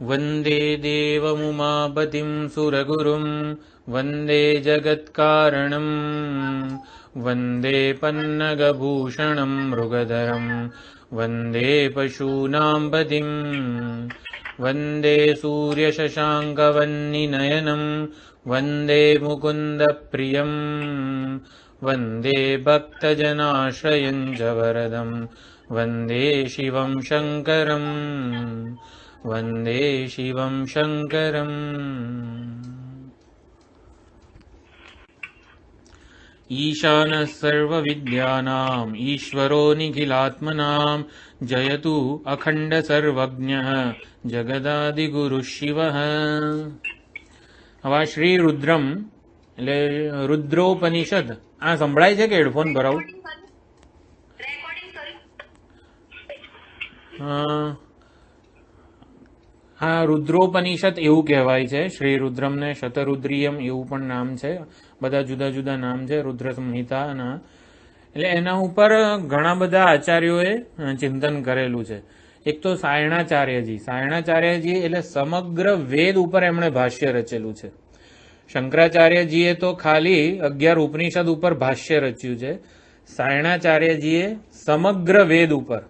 वन्दे देवमुमापतिं सुरगुरुं वन्दे जगत्कारणम् वन्दे पन्नगभूषणं मृगधरं वन्दे पशूनां पतिम् वन्दे सूर्यशशाङ्कवह्निनयनं वन्दे मुकुन्दप्रियं वन्दे भक्तजनाश्रयं च वरदं वन्दे शिवं शङ्करम् वन्दे शिवं शङ्करम्। ईशानः सर्वविद्यानाम् ईश्वरो निखिलात्मनां जयतु अखण्ड सर्वज्ञः जगदादिगुरुः शिवः। હવે શ્રી રુદ્રમ એટલે રુદ્રોપનિષદ આ સંભળાય છે કે હેડફોન ભરાવું? આ રુદ્રોપનિષદ એવું કહેવાય છે. શ્રી રુદ્રમને શતરુદ્રિયમ એવું પણ નામ છે. બધા જુદા જુદા નામ છે રુદ્ર સંહિતાના. એટલે એના ઉપર ઘણા બધા આચાર્યોએ ચિંતન કરેલું છે. એક તો સાયણાચાર્યજી એટલે સમગ્ર વેદ ઉપર એમણે ભાષ્ય રચેલું છે. શંકરાચાર્યજીએ તો ખાલી 11 ઉપનિષદ ઉપર ભાષ્ય રચ્યું છે. સાયણાચાર્યજીએ સમગ્ર વેદ ઉપર,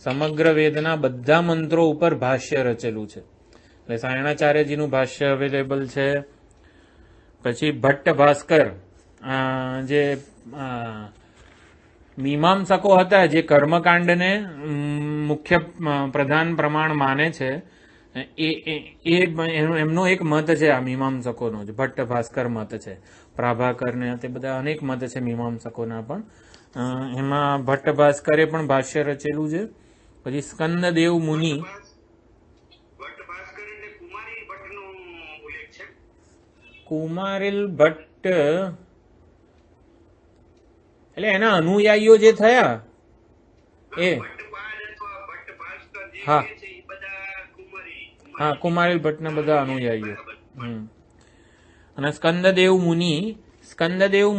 સમગ્ર વેદના બધા મંત્રો ઉપર ભાષ્ય રચેલું છે. એટલે સાયણાચાર્યજીનું ભાષ્ય અવેલેબલ છે. પછી ભટ્ટ ભાસ્કર જે મીમાંસકો હતા, જે કર્મકાંડને મુખ્ય પ્રધાન પ્રમાણ માને છે, એમનો એક મત છે આ મીમાંસકોનો જ ભટ્ટ ભાસ્કર મત છે. પ્રાભાકરને તે બધા અનેક મત છે મીમાંસકોના પણ. એમાં ભટ્ટ ભાસ્કરે પણ ભાષ્ય રચેલું છે. પછી સ્કંદદેવ મુનિ, કુમારિલ ભટ્ટ એટલે એના અનુયાયીઓ જે થયા એ, હા હા, કુમારિલ ભટ્ટના બધા અનુયાયીઓ. અને સ્કંદદેવ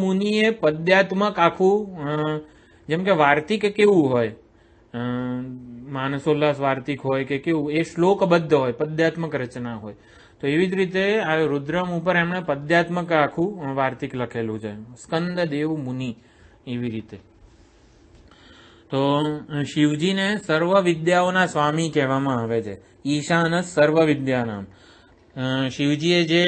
મુનિએ પદ્યાત્મક આખું, જેમ કે વાર્તિક કેવું હોય, માનસોલ્લાસ વાર્તિક હોય કે કેવું, એ શ્લોકબદ્ધ હોય, પદ્યાત્મક રચના હોય. તો એવી જ રીતે આ રુદ્રમ ઉપર એમણે પદ્યાત્મક આખું વાર્તિક લખેલું છે, સ્કંદદેવ મુનિ. એવી રીતે તો શિવજીને સર્વ વિદ્યાઓના સ્વામી કહેવામાં આવે છે. ઈશાન સર્વ વિદ્યાનામ. શિવજીએ જે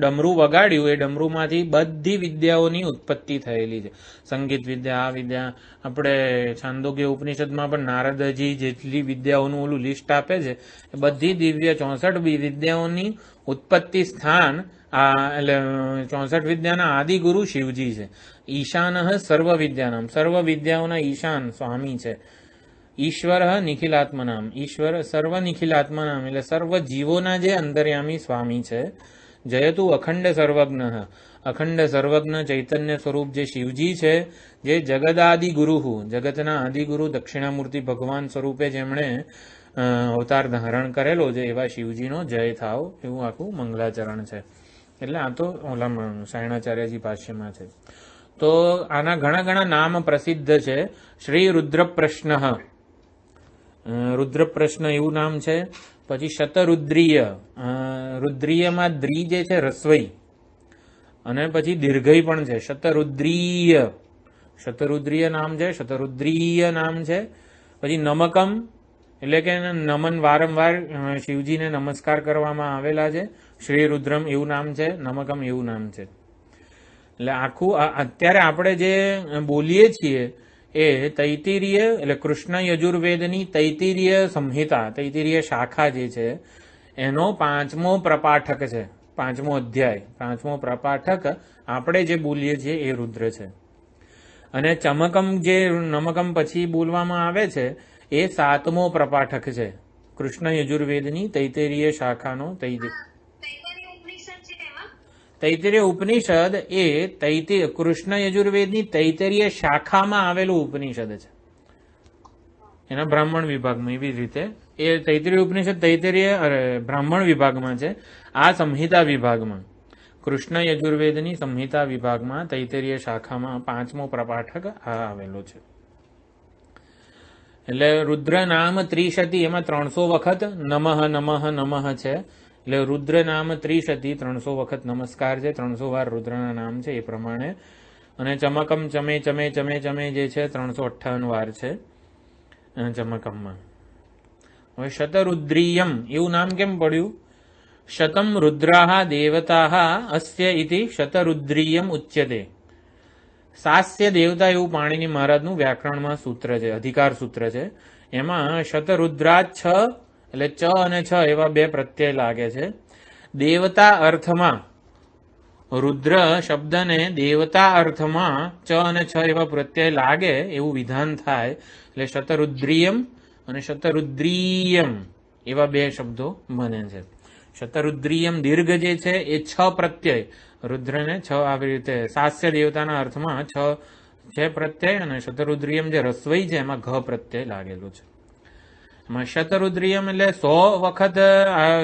ડમરું વગાડ્યું એ ડમરુમાંથી બધી વિદ્યાઓની ઉત્પત્તિ થયેલી છે. સંગીત વિદ્યા, આ વિદ્યા, આપણે છાંદોગ્ય ઉપનિષદમાં પણ નારદજી જેટલી વિદ્યાઓનું ઓલું લિસ્ટ આપે છે, એ બધી દિવ્ય 64 વિદ્યાઓની ઉત્પત્તિ સ્થાન એટલે 64 વિદ્યાના આદિગુરુ શિવજી છે. ઈશાન સર્વ વિદ્યાનામ, સર્વ વિદ્યાઓના ઈશાન સ્વામી છે. ઈશ્વર નિખિલાત્મનામ, ઈશ્વર સર્વ નિખિલાત્મનામ એટલે સર્વ જીવોના જે અંતર્યામી સ્વામી છે. જયતુ અખંડ સર્વજ્ઞ, અખંડ સર્વજ્ઞ ચૈતન્ય સ્વરૂપ જે શિવજી છે, જે જગદાદિ ગુરુ, જગતના આદિગુરુ દક્ષિણામૂર્તિ ભગવાન સ્વરૂપે જેમણે અવતાર ધારણ કરેલો છે, એવા શિવજીનો જય થાવ, એવું આખું મંગલાચરણ છે. એટલે આ તો ઓલામાં સાયણાચાર્યજી ભાષ્યમાં છે. તો આના ઘણા ઘણા નામ પ્રસિદ્ધ છે. શ્રી રુદ્ર પ્રશ્ન, રુદ્ર પ્રશ્ન એવું નામ છે. પછી શતરુદ્રીય, રુદ્રીયમાં દ્રી જે છે રસ્વઈ, અને પછી દીર્ઘઈ પણ છે. શતરુદ્રીય નામ છે, શતરુદ્રીય નામ છે. પછી નમકમ એટલે કે નમન, વારંવાર શિવજીને નમસ્કાર કરવામાં આવેલા છે. શ્રી રુદ્રમ એવું નામ છે, નમકમ એવું નામ છે. એટલે આખું અત્યારે આપણે જે બોલીએ છીએ એ તૈતિરીય એટલે કૃષ્ણ યજુર્વેદની તૈતિરીય સંહિતા, તૈતિરીય શાખા જે છે એનો 5મો પ્રપાઠક છે, 5મો અધ્યાય, 5મો પ્રપાઠક આપણે જે બોલીએ છીએ એ રુદ્ર છે. અને ચમકમ જે નમકમ પછી બોલવામાં આવે છે એ 7મો પ્રપાઠક છે, કૃષ્ણ યજુર્વેદની તૈતિરીય શાખાનો. તૈતિરીય ઉપનિષદ એ કૃષ્ણ યજુર્વેદની તૈતિરીય શાખામાં આવેલું ઉપનિષદ છે, એના બ્રાહ્મણ વિભાગમાં. એવી રીતે એ તૈતિરીય ઉપનિષદ બ્રાહ્મણ વિભાગમાં છે. આ સંહિતા વિભાગમાં, કૃષ્ણ યજુર્વેદની સંહિતા વિભાગમાં તૈતિરીય શાખામાં 5મો પ્રપાઠક આ આવેલો છે. એટલે રુદ્ર નામ ત્રિશતી એમાં 300 વખત નમઃ નમઃ નમઃ છે. એટલે રુદ્ર નામ ત્રિશતી 300 વખત નમસ્કાર છે, 300 વાર રુદ્રના નામ છે એ પ્રમાણે. અને ચમકમ ચમે ચમે ચમે ચમે જે છે 358 વાર છે ચમકમમાં. હવે શતરુદ્રીયમ એવું નામ કેમ પડ્યું? શતમ રુદ્રાહ દેવતાહ અસ્ય ઇતિ શતરુદ્રીયમ ઉચ્યતે. સાસ્ય દેવતા એવું પાણીની મહારાજનું વ્યાકરણમાં સૂત્ર છે, અધિકાર સૂત્ર છે. એમાં શતરુદ્રા છ એટલે ચ અને છ એવા બે પ્રત્યય લાગે છે. દેવતા અર્થમાં રુદ્ર શબ્દને દેવતા અર્થમાં ચ અને છ એવા પ્રત્યય લાગે એવું વિધાન થાય. એટલે શતરુદ્રીયમ અને શતરુદ્રીયમ એવા બે શબ્દો બને છે. શતરુદ્રીયમ દીર્ઘ જે છે એ છ પ્રત્યય રુદ્રને છ આવી રીતે સાસ્ય દેવતાના અર્થમાં છ છે પ્રત્યય, અને શતરુદ્રીયમ જે રસ્વઈ છે એમાં ઘ પ્રત્યય લાગેલું છે. એમાં શતરુદ્રીયમ એટલે 100 વખત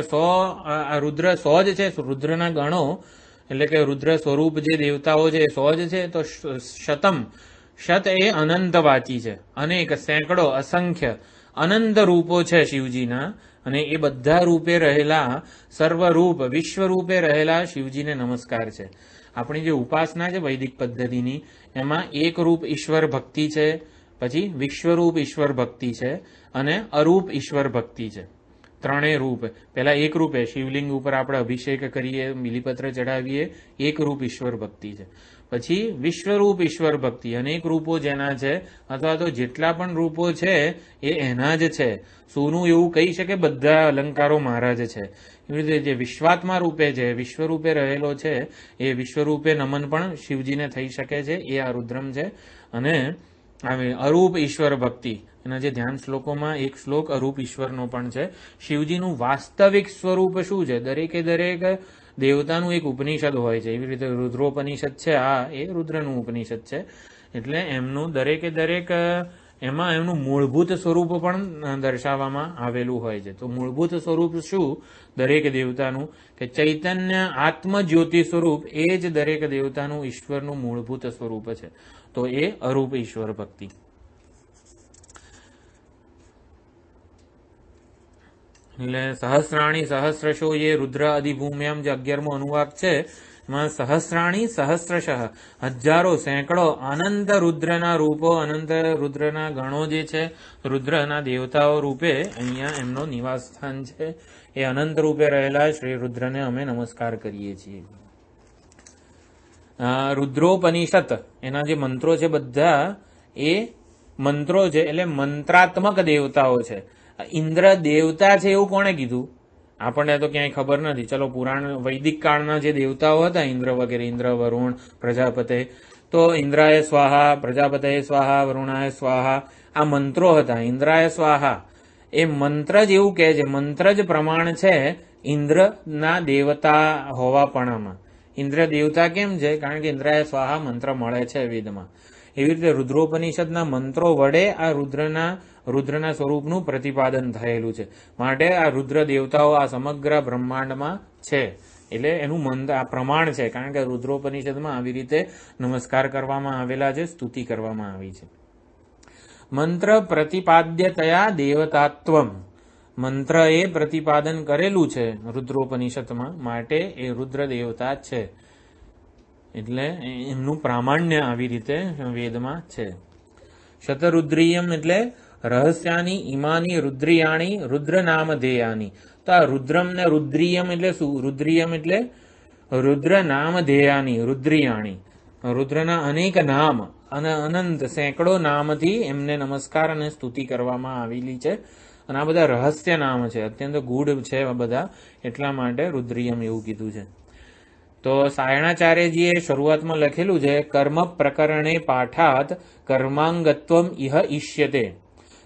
100 રુદ્ર 100 જ છે. રુદ્રના ગણો એટલે કે રુદ્ર સ્વરૂપ જે દેવતાઓ છે એ 100 જ છે. તો શતમ, શત એ અનંતવાચી છે, અનેક, સેંકડો, અસંખ્ય અનંત રૂપો છે શિવજીના. અને એ બધા રૂપે રહેલા, સર્વરૂપ વિશ્વરૂપે રહેલા શિવજીને નમસ્કાર છે. આપણી જે ઉપાસના છે વૈદિક પદ્ધતિની એમાં એક રૂપ ઈશ્વર ભક્તિ છે, પછી વિશ્વરૂપ ઈશ્વર ભક્તિ છે, અને અરૂપ ઈશ્વર ભક્તિ છે. ત્રણેય રૂપ. પહેલા એક રૂપે શિવલિંગ ઉપર આપણે અભિષેક કરીએ, મિલીપત્ર ચડાવીએ, એક રૂપ ઈશ્વર ભક્તિ છે. પછી વિશ્વરૂપ ઈશ્વર ભક્તિ, અનેક રૂપો જેના છે અથવા તો જેટલા પણ રૂપો છે એ એના જ છે. સોનું એવું કહી શકે બધા અલંકારો મારા જ છે. એવી રીતે જે વિશ્વાત્મા રૂપે છે, વિશ્વરૂપે રહેલો છે, એ વિશ્વરૂપે નમન પણ શિવજીને થઈ શકે છે. એ આ રુદ્રમ છે. અને અરૂપ ઈશ્વર ભક્તિ, એના જે ધ્યાન શ્લોકોમાં એક શ્લોક અરૂપ ઈશ્વરનો પણ છે. શિવજીનું વાસ્તવિક સ્વરૂપ શું છે? દરેકે દરેક દેવતાનું એક ઉપનિષદ હોય છે. એવી રીતે રુદ્રોપનિષદ છે, આ એ રુદ્રનું ઉપનિષદ છે. એટલે એમનું દરેકે દરેક એમાં એમનું મૂળભૂત સ્વરૂપ પણ દર્શાવવામાં આવેલું હોય છે. તો મૂળભૂત સ્વરૂપ શું દરેક દેવતાનું? કે ચૈતન્ય આત્મજ્યોતિ સ્વરૂપ એ જ દરેક દેવતાનું ઈશ્વરનું મૂળભૂત સ્વરૂપ છે. તો એ અરૂપ ઈશ્વર ભક્તિ. એટલે સહસ્રાણી સહસ્રશો એ રુદ્ર અધિભૂમ્યામ જે 11મો અનુવાક છે એમાં સહસ્રાણી સહસ્રશ હજારો, સેંકડો અનંત રુદ્રના રૂપો, અનંત રુદ્રના ગણો જે છે રુદ્રના દેવતાઓ રૂપે અહીંયા એમનો નિવાસ સ્થાન છે. એ અનંત રૂપે રહેલા શ્રી રુદ્રને અમે નમસ્કાર કરીએ છીએ. રુદ્રોપનિષદ એના જે મંત્રો છે બધા એ મંત્રો છે, એટલે મંત્રાત્મક દેવતાઓ છે. ઇન્દ્ર દેવતા છે એવું કોણે કીધું? આપણને તો ક્યાંય ખબર નથી. ચલો પુરાણ વૈદિક કાળના જે દેવતાઓ હતા ઇન્દ્ર વગેરે, ઇન્દ્ર, વરુણ, પ્રજાપતે, તો ઇન્દ્રાય સ્વાહા, પ્રજાપતય સ્વાહા, વરુણાય સ્વાહા, આ મંત્રો હતા. ઇન્દ્રાય સ્વાહા એ મંત્ર જ એવું કહે છે, મંત્ર જ પ્રમાણ છે ઇન્દ્રના દેવતા હોવાપણામાં. ઇન્દ્ર દેવતા કેમ છે? કારણ કે ઇન્દ્રાય સ્વાહા મંત્ર મળે છે વેદમાં. એવી રીતે રુદ્રોપનિષદના મંત્રો વડે આ રુદ્રના સ્વરૂપનું પ્રતિપાદન થયેલું છે. માટે આ રુદ્ર દેવતાઓ આ સમગ્ર બ્રહ્માંડમાં છે. એટલે એનું આ પ્રમાણ છે, કારણ કે રુદ્રોપનિષદમાં આવી રીતે નમસ્કાર કરવામાં આવેલા છે, સ્તુતિ કરવામાં આવી છે. મંત્ર પ્રતિપાદ્યતયા દેવતાત્વમ, મંત્ર એ પ્રતિપાદન કરેલું છે રુદ્રોપનિષદમાં, માટે એ રુદ્ર દેવતા છે. એટલે એમનું પ્રામાણ્ય આવી રીતે વેદમાં છે. શતરુદ્રીયમ એટલે રહસ્યાની ઇમાની રુદ્રિયાણી રુદ્ર નામધેયાની. તો આ રુદ્રમ ને રુદ્રિયમ એટલે શું? રુદ્રિયમ એટલે રુદ્ર નામધેયાની, રુદ્રિયાણી, રુદ્રના અનેક નામ અને અનંત સેંકડો નામથી એમને નમસ્કાર અને સ્તુતિ કરવામાં આવેલી છે. અને આ બધા રહસ્ય નામ છે, અત્યંત ગૂઢ છે બધા, એટલા માટે રુદ્રિયમ એવું કીધું છે. તો સાયણાચાર્યજીએ શરૂઆતમાં લખેલું છે કર્મ પ્રકરણે પાઠાત કર્માંગત્વમ ઇહ ઈષ્યતે.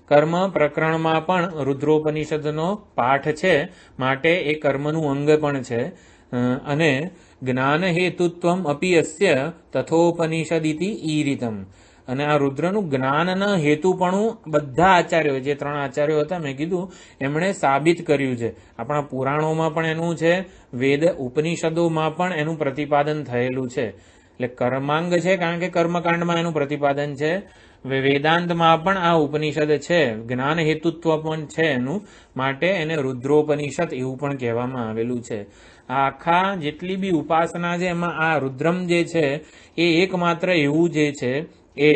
કર્મ પ્રકરણમાં પણ રુદ્રોપનિષદનો પાઠ છે, માટે એ કર્મનું અંગ પણ છે. અને જ્ઞાન હેતુત્વમ અપી અસ્ય તથોપનિષદિતિ ઈરિતમ. અને આ રુદ્રનું જ્ઞાનના હેતુપણું બધા આચાર્યો, જે 3 આચાર્યો હતા મેં કીધું, એમણે સાબિત કર્યું છે. આપણા પુરાણોમાં પણ એનું છે, વેદ ઉપનિષદોમાં પણ એનું પ્રતિપાદન થયેલું છે. એટલે કર્માંગ છે, કારણ કે કર્મકાંડમાં એનું પ્રતિપાદન છે. વેદાંતમાં પણ આ ઉપનિષદ છે, જ્ઞાન હેતુત્વ પણ છે એનું, માટે એને રુદ્રોપનિષદ એવું પણ કહેવામાં આવેલું છે. આ આખા જેટલી બી ઉપાસના છે એમાં આ રુદ્રમ જે છે એ એકમાત્ર એવું જે છે એ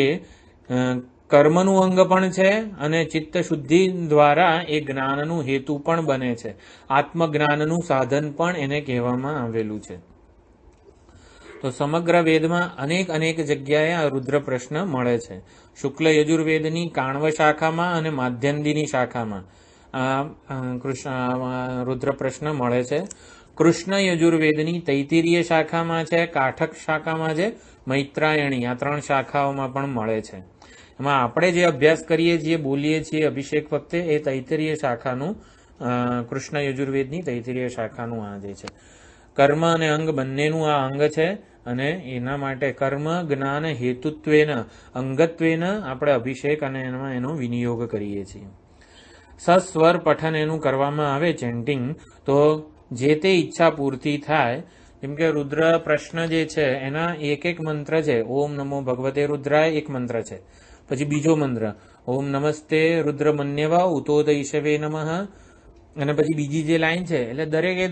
કર્મનું અંગ પણ છે અને ચિત્ત શુદ્ધિ દ્વારા એ જ્ઞાનનું હેતુ પણ બને છે. આત્મજ્ઞાનનું સાધન પણ એને કહેવામાં આવેલું છે. તો સમગ્ર વેદમાં અનેક જગ્યાએ આ રુદ્ર પ્રશ્ન મળે છે. શુક્લ યજુર્વેદની કાણવ શાખામાં અને માધ્યંદીની શાખામાં રુદ્ર પ્રશ્ન મળે છે. કૃષ્ણ યજુર્વેદની તૈતિરીય શાખામાં છે, કાઠક શાખામાં છે, મૈત્રાયણી આ 3 શાખાઓમાં પણ મળે છે. એમાં આપણે જે અભ્યાસ કરીએ છીએ, બોલીએ છીએ અભિષેક વખતે, એ તૈતિરીય શાખાનું, કૃષ્ણ યજુર્વેદની તૈતિરીય શાખાનું આ જે છે. કર્મ અને અંગ બંનેનું આ અંગ છે અને એના માટે કર્મ જ્ઞાન હેતુત્વેન અંગત્વેન આપણે અભિષેક અને એનો વિનિયોગ કરીએ છીએ. સસ્વર પઠન એનું કરવામાં આવે ચેન્ટિંગ, તો જે તે ઈચ્છા પૂર્તિ થાય. જેમ કે રુદ્ર પ્રશ્ન જે છે એના એક મંત્ર છે. ઓમ નમો ભગવતે રુદ્રાય એક મંત્ર છે. પછી બીજો મંત્ર ઓમ નમસ્તે રુદ્રમન્યવા ઉતોદૈશવે નમઃ, અને પછી બીજી જે લાઈન છે, એટલે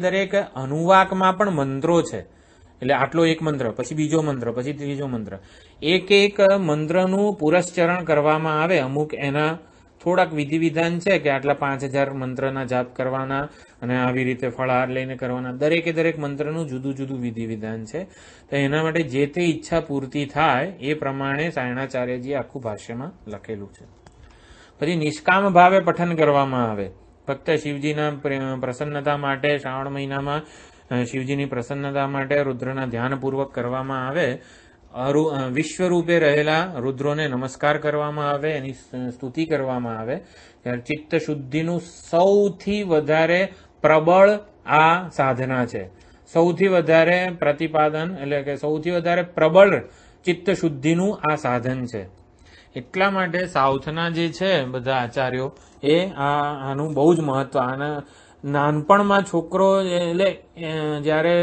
દરેક અનુવાકમાં પણ મંત્રો છે. એટલે આટલો એક મંત્ર, પછી બીજો મંત્ર, પછી ત્રીજો મંત્ર, એક મંત્રનું પુરસ્ચરણ કરવામાં આવે. અમુક એના થોડાક વિધિ વિધાન છે કે આટલા 5000 મંત્રના જાપ કરવાના અને આવી રીતે ફળાહાર લઈને કરવાના. દરેક મંત્રનું જુદું વિધિ વિધાન છે. તો એના માટે જે તે ઈચ્છા પૂર્તિ થાય એ પ્રમાણે સાયણાચાર્યજી આખું ભાષ્યમાં લખેલું છે. પછી નિષ્કામ ભાવે પઠન કરવામાં આવે. ફક્ત શિવજીના પ્રસન્નતા માટે, શ્રાવણ મહિનામાં શિવજીની પ્રસન્નતા માટે રુદ્રના ધ્યાનપૂર્વક કરવામાં આવે. વિશ્વરૂપે રહેલા રુદ્રોને નમસ્કાર કરવામાં આવે, એની સ્તુતિ કરવામાં આવે. ત્યારે ચિત્ત શુદ્ધિનું સૌથી વધારે પ્રબળ આ સાધના છે. સૌથી વધારે પ્રતિપાદન એટલે કે સૌથી વધારે પ્રબળ ચિત્ત શુદ્ધિનું આ સાધન છે. એટલા માટે સાઉથના જે છે બધા આચાર્યો એ આનું બહુ જ મહત્વ, આના નાનપણમાં છોકરો એટલે જ્યારે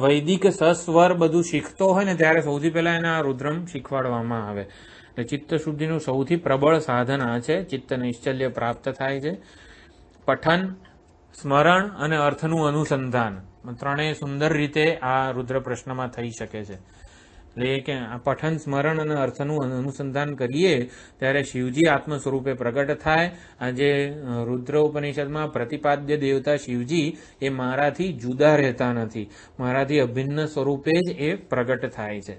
વૈદિક સસ્વર બધું શીખતો હોય ને ત્યારે સૌથી પહેલા એને આ રુદ્રમ શીખવાડવામાં આવે. એટલે ચિત્ત શુદ્ધિનું સૌથી પ્રબળ સાધન આ છે. ચિત્ત નૈશ્ચલ્ય પ્રાપ્ત થાય છે. પઠન, સ્મરણ અને અર્થનું અનુસંધાન ત્રણેય સુંદર રીતે આ રુદ્ર પ્રશ્નમાં થઈ શકે છે. એટલે કે આ પઠન, સ્મરણ અને અર્થનું અનુસંધાન કરીએ ત્યારે શિવજી આત્મ સ્વરૂપે પ્રગટ થાય. આજે રુદ્ર ઉપનિષદમાં પ્રતિપાદ્ય દેવતા શિવજી એ મારાથી જુદા રહેતા નથી, મારાથી અભિન્ન સ્વરૂપે જ એ પ્રગટ થાય છે.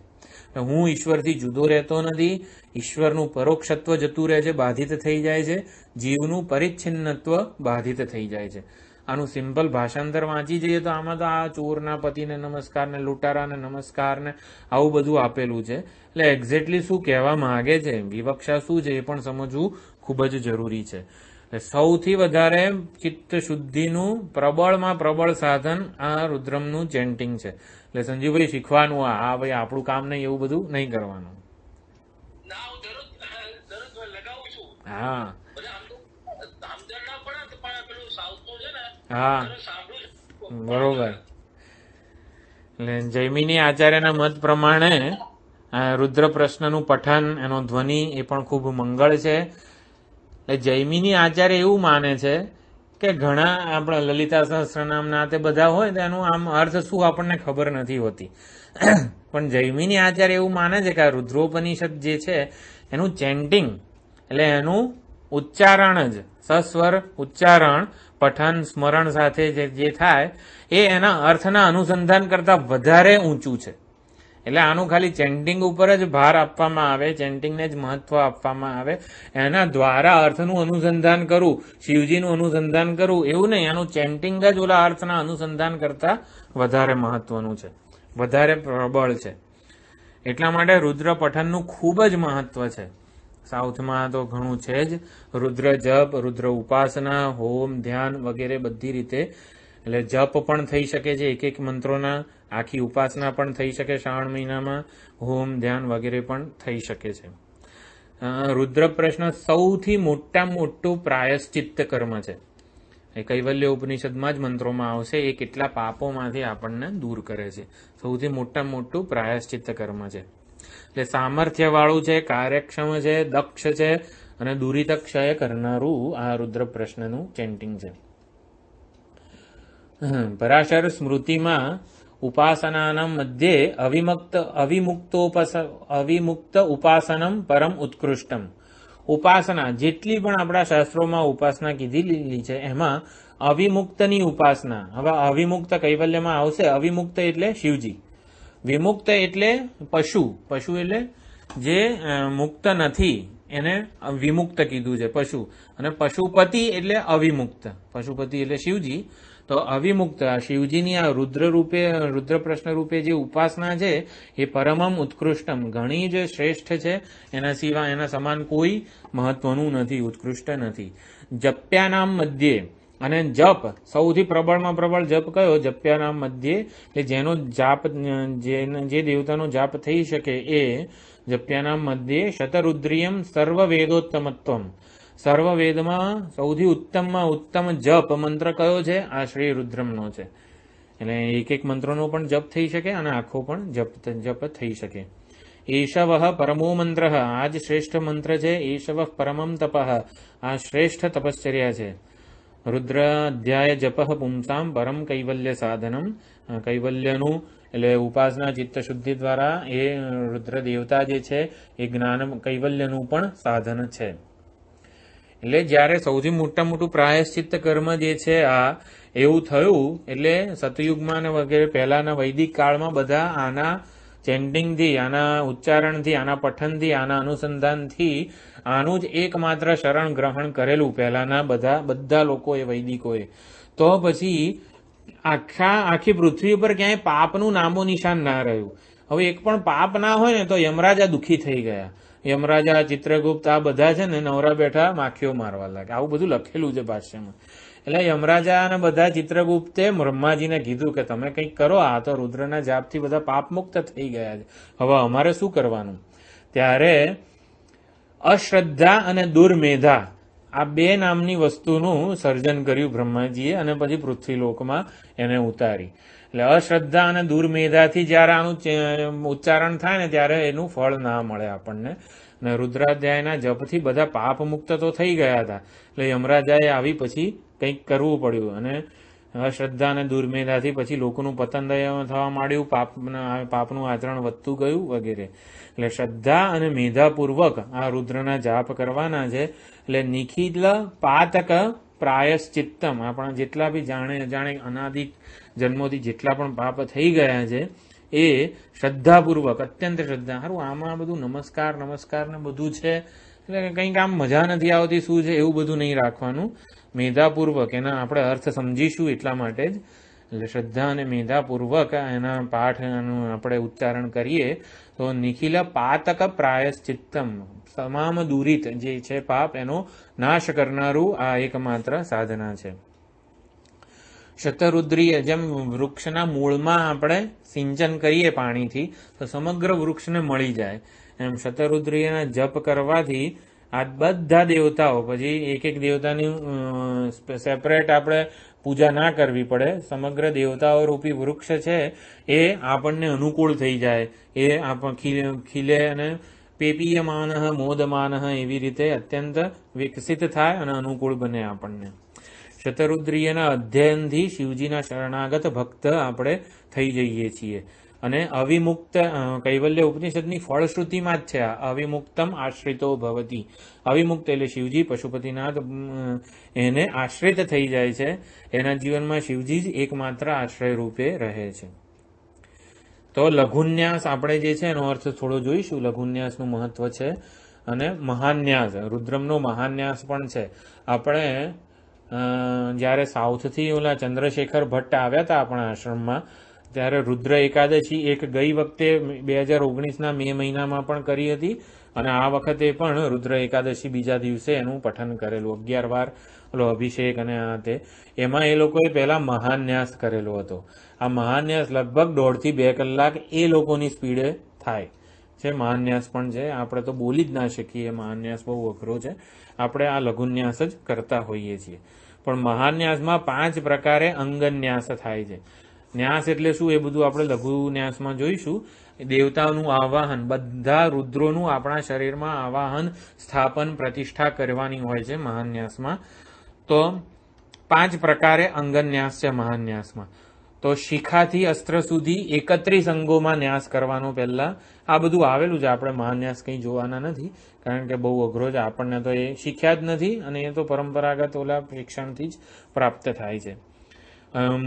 હું ઈશ્વરથી જુદો રહેતો નથી. ઈશ્વરનું પરોક્ષત્વ જતું રહે છે, બાધિત થઈ જાય છે. જીવનું પરિચ્છિન્નત્વ બાધિત થઈ જાય છે. આનું સિમ્પલ ભાષાંતર વાંચી જઈએ તો આમાં તો આ ચોરના પતિને નમસ્કાર ને લૂંટારાને નમસ્કાર ને આવું બધું આપેલું છે. એટલે એક્ઝેક્ટલી શું કહેવા માંગે છે, વિવક્ષા શું છે એ પણ સમજવું ખૂબ જ જરૂરી છે. સૌથી વધારે ચિત્ત શુદ્ધિનું પ્રબળમાં પ્રબળ સાધન આ રુદ્રમનું ચેન્ટિંગ છે. એટલે સંજીવભાઈ શીખવાનું આ ભાઈ આપણું કામ નહીં, એવું બધું નહીં કરવાનું. હા હા બરોબર. એટલે જૈમિની આચાર્યના મત પ્રમાણે રુદ્ર પ્રશ્નનું પઠન, એનો ધ્વનિ એ પણ ખૂબ મંગળ છે. એટલે જૈમિની આચાર્ય એવું માને છે કે ઘણા આપણા લલિતા સહસ્રનામના તે બધા હોય તો એનું આમ અર્થ શું આપણને ખબર નથી હોતી. પણ જૈમિની આચાર્ય એવું માને છે કે આ રુદ્રોપનિષદ જે છે એનું ચેન્ટિંગ એટલે એનું ઉચ્ચારણ જ, સસ્વર ઉચ્ચારણ પઠન સ્મરણ સાથે જે થાય એ એના અર્થના અનુસંધાન કરતા વધારે ઊંચું છે. એટલે આનું ખાલી ચેન્ટિંગ ઉપર જ ભાર આપવામાં આવે, ચેન્ટિંગને જ મહત્વ આપવામાં આવે. એના દ્વારા અર્થનું અનુસંધાન કરવું, શિવજીનું અનુસંધાન કરવું એવું નહીં, આનું ચેન્ટિંગ જ ઓલા અર્થના અનુસંધાન કરતા વધારે મહત્વનું છે, વધારે પ્રબળ છે. એટલા માટે રુદ્ર પઠનનું ખૂબ જ મહત્વ છે. સાઉથમાં તો ઘણું છે જ. રુદ્ર જપ, રુદ્ર ઉપાસના, હોમ, ધ્યાન વગેરે બધી રીતે. એટલે જપ પણ થઈ શકે છે એક મંત્રોના, આખી ઉપાસના પણ થઈ શકે શ્રાવણ મહિનામાં, હોમ, ધ્યાન વગેરે પણ થઈ શકે છે. રુદ્ર પ્રશ્ન સૌથી મોટું પ્રાયશ્ચિત્ત કર્મ છે. એ કૈવલ્ય ઉપનિષદમાં જ મંત્રોમાં આવશે. એ કેટલા પાપોમાંથી આપણને દૂર કરે છે. સૌથી મોટું પ્રાયશ્ચિત્ત કર્મ છે. એટલે સામર્થ્ય વાળું છે, કાર્યક્ષમ છે, દક્ષ છે અને દુરિત ક્ષય કરનારું આ રુદ્ર પ્રશ્નનું ચેન્ટિંગ છે. પરાશર સ્મૃતિમાં ઉપાસનાના મધ્યે અવિમુક્ત ઉપાસનમ પરમ ઉત્કૃષ્ટમ. ઉપાસના જેટલી પણ આપણા શાસ્ત્રોમાં ઉપાસના કીધેલી છે એમાં અવિમુક્તની ઉપાસના. હવે અવિમુક્ત કૈવલ્યમાં આવશે. અવિમુક્ત એટલે શિવજી, વિમુક્ત એટલે પશુ. પશુ એટલે જે મુક્ત નથી એને વિમુક્ત કીધું છે પશુ. અને પશુપતિ એટલે અવિમુક્ત. પશુપતિ એટલે શિવજી. તો અવિમુક્ત શિવજીની આ રુદ્ર પ્રશ્ન રૂપે જે ઉપાસના છે એ પરમમ ઉત્કૃષ્ટમ, ઘણી જ શ્રેષ્ઠ છે. એના સિવાય એના સમાન કોઈ મહત્વનું નથી, ઉત્કૃષ્ટ નથી. જપ્યાનામ મધ્યે, અને જપ સૌથી પ્રબળમાં પ્રબળ જપ કયો? જપ્યાનામ મધ્યે, કે જેનો જાપ જે દેવતાનો જાપ થઈ શકે એ જપ્યાનામ મધ્યે શતરુદ્રિયમ સર્વ વેદોત્તમત્વમ. સર્વ વેદમાં સૌથી ઉત્તમમાં ઉત્તમ જપ મંત્ર કયો છે? આ શ્રી રુદ્રમનો છે. એટલે એક એક મંત્રનો પણ જપ થઈ શકે અને આખો પણ જપ થઈ શકે. એશવ પરમો મંત્ર, આ જ શ્રેષ્ઠ મંત્ર છે. એશવ પરમમ તપઃ, આ શ્રેષ્ઠ તપશ્ચર્યા છે. રુદ્ર અધ્યાય જપ પુંસામ પરમ કૈવલ્ય સાધનમ. કૈવલ્યનું એટલે ઉપાસના ચિત્ત શુદ્ધિ દ્વારા એ રુદ્ર દેવતા જે છે એ જ્ઞાન કૈવલ્યનું પણ સાધન છે. એટલે જ્યારે સૌથી મોટું પ્રાયશ્ચિત્ત કર્મ જે છે આ એવું થયું, એટલે સતયુગમાં અને વગેરે પહેલાના વૈદિક કાળમાં બધા આના ચેન્ટિંગથી, આના ઉચ્ચારણથી, આના પઠનથી, આના અનુસંધાનથી આનું જ એકમાત્ર શરણ ગ્રહણ કરેલું પહેલાના બધા લોકોએ, વૈદિકોએ. તો પછી આખી પૃથ્વી ઉપર ક્યાંય પાપનું નામો નિશાન ના રહ્યું. હવે એક પણ પાપ ના હોય ને તો યમરાજા દુઃખી થઈ ગયા. યમરાજા, ચિત્રગુપ્ત આ બધા છે ને નવરા બેઠા માખીઓ મારવા લાગે. આવું બધું લખેલું છે ભાષ્યમાં. એટલે યમરાજા અને બધા ચિત્રગુપ્તે બ્રહ્માજીને કીધું કે તમે કંઈક કરો, આ તો રુદ્રના જાપથી બધા પાપ મુક્ત થઈ ગયા છે, હવે અમારે શું કરવાનું? ત્યારે અશ્રદ્ધા અને દુર્મેધા આ બે નામની વસ્તુનું સર્જન કર્યું બ્રહ્માજીએ અને પછી પૃથ્વીલોકમાં એને ઉતારી. એટલે અશ્રદ્ધા અને દુર્મેધાથી જ્યારે આનું ઉચ્ચારણ થાય ને ત્યારે એનું ફળ ના મળે આપણને. અને રુદ્રાધ્યાયના જપથી બધા પાપ મુક્ત તો થઈ ગયા હતા. એટલે યમરાજાએ આવી પછી કંઈક કરવું પડ્યું અને અશ્રદ્ધા અને દુર્મેધાથી પછી લોકોનું પતન થવા માંડ્યું, પાપનું આચરણ વધતું ગયું વગેરે. એટલે શ્રદ્ધા અને મેધાપૂર્વક આ રુદ્રના જાપ કરવાના છે. એટલે નિખિલ પાતક પ્રાયશ્ચિત્તમ, આપણા જેટલા બી જાણે અનાદિ જન્મોથી જેટલા પણ પાપ થઈ ગયા છે એ શ્રદ્ધાપૂર્વક, અત્યંત શ્રદ્ધા. સારું, આમાં બધું નમસ્કાર ને બધું છે એટલે કંઈક આમ મજા નથી આવતી શું છે એવું બધું નહીં રાખવાનું. મેધાપૂર્વક એના આપણે અર્થ સમજીશું એટલા માટે જ. એટલે શ્રદ્ધા અને મેધાપૂર્વક એના પાઠનું આપણે ઉચ્ચારણ કરીએ તો નિખિલ પાતક પ્રાયશ્ચિત્તમ, તમામ દૂરિત જે છે પાપ એનો નાશ કરનારું આ એકમાત્ર સાધના છે. શતરુદ્રીય, જેમ વૃક્ષના મૂળમાં આપણે સિંચન કરીએ પાણીથી તો સમગ્ર વૃક્ષને મળી જાય, એમ શતરુદ્રીયના જપ કરવાથી આ બધા દેવતાઓ, પછી એક દેવતાની સેપરેટ આપણે પૂજા ના કરવી પડે. સમગ્ર દેવતાઓ રૂપી વૃક્ષ છે એ આપણને અનુકૂળ થઈ જાય. એ ખીલે અને પેપીયમાન મોદમાન એવી રીતે અત્યંત વિકસિત થાય અને અનુકૂળ બને આપણને. શતરુદ્રીયના અધ્યયનથી શિવજીના શરણાગત ભક્ત આપણે થઈ જઈએ છીએ. અને અવિમુક્ત કૈવલ્ય ઉપનિષદની ફળશ્રુતિમાં જ છે આ અવિમુક્તમ આશ્રિતો ભવતી. અવિમુક્ત એટલે શિવજી, પશુપતિનાથ એને આશ્રિત થઈ જાય છે. એના જીવનમાં શિવજી જ એકમાત્ર આશ્રય રૂપે રહે છે. તો લઘુન્યાસ આપણે જે છે એનો અર્થ થોડો જોઈશું. લઘુન્યાસનું મહત્વ છે અને મહાન્યાસ, રુદ્રમનો મહાન્યાસ પણ છે. આપણે જ્યારે સાઉથથી ઓલા ચંદ્રશેખર ભટ્ટ આવ્યા હતા આપણા આશ્રમમાં ત્યારે રુદ્ર એકાદશી એક ગઈ વખતે 2019ના મે મહિનામાં પણ કરી હતી અને આ વખતે પણ રુદ્ર એકાદશી બીજા દિવસે એનું પઠન કરેલું. 11 વાર ઓલો અભિષેક અને આ તે એમાં એ લોકોએ પહેલા મહાન્યાસ કરેલો હતો. આ મહાન્યાસ લગભગ 1.5 થી 2 કલાક એ લોકોની સ્પીડે થાય છે. મહાન્યાસ પણ છે, આપણે તો બોલી જ ના શકીએ. મહાન્યાસ બહુ અઘરો છે. આપણે આ લઘુન્યાસ જ કરતા હોઈએ છીએ. પણ મહાન્યાસમાં 5 પ્રકારે અંગન્યાસ થાય છે. ન્યાસ એટલે શું એ બધું આપણે લઘુ ન્યાસમાં જોઈશું. દેવતાઓનું આવાહન, બધા રુદ્રોનું આપણા શરીરમાં આવાહન, સ્થાપન, પ્રતિષ્ઠા કરવાની હોય છે મહાન્યાસમાં. તો 5 પ્રકારે અંગન્યાસ છે મહાન્યાસમાં. તો શિખાથી અસ્ત્ર સુધી 31 અંગોમાં ન્યાસ કરવાનો. પહેલા આ બધું આવેલું છે, આપણે મહાન્યાસ કંઈ જોવાના નથી, કારણ કે બહુ અઘરો છે, આપણને તો એ શીખ્યા જ નથી, અને એ તો પરંપરાગત ઓલા શિક્ષણથી જ પ્રાપ્ત થાય છે.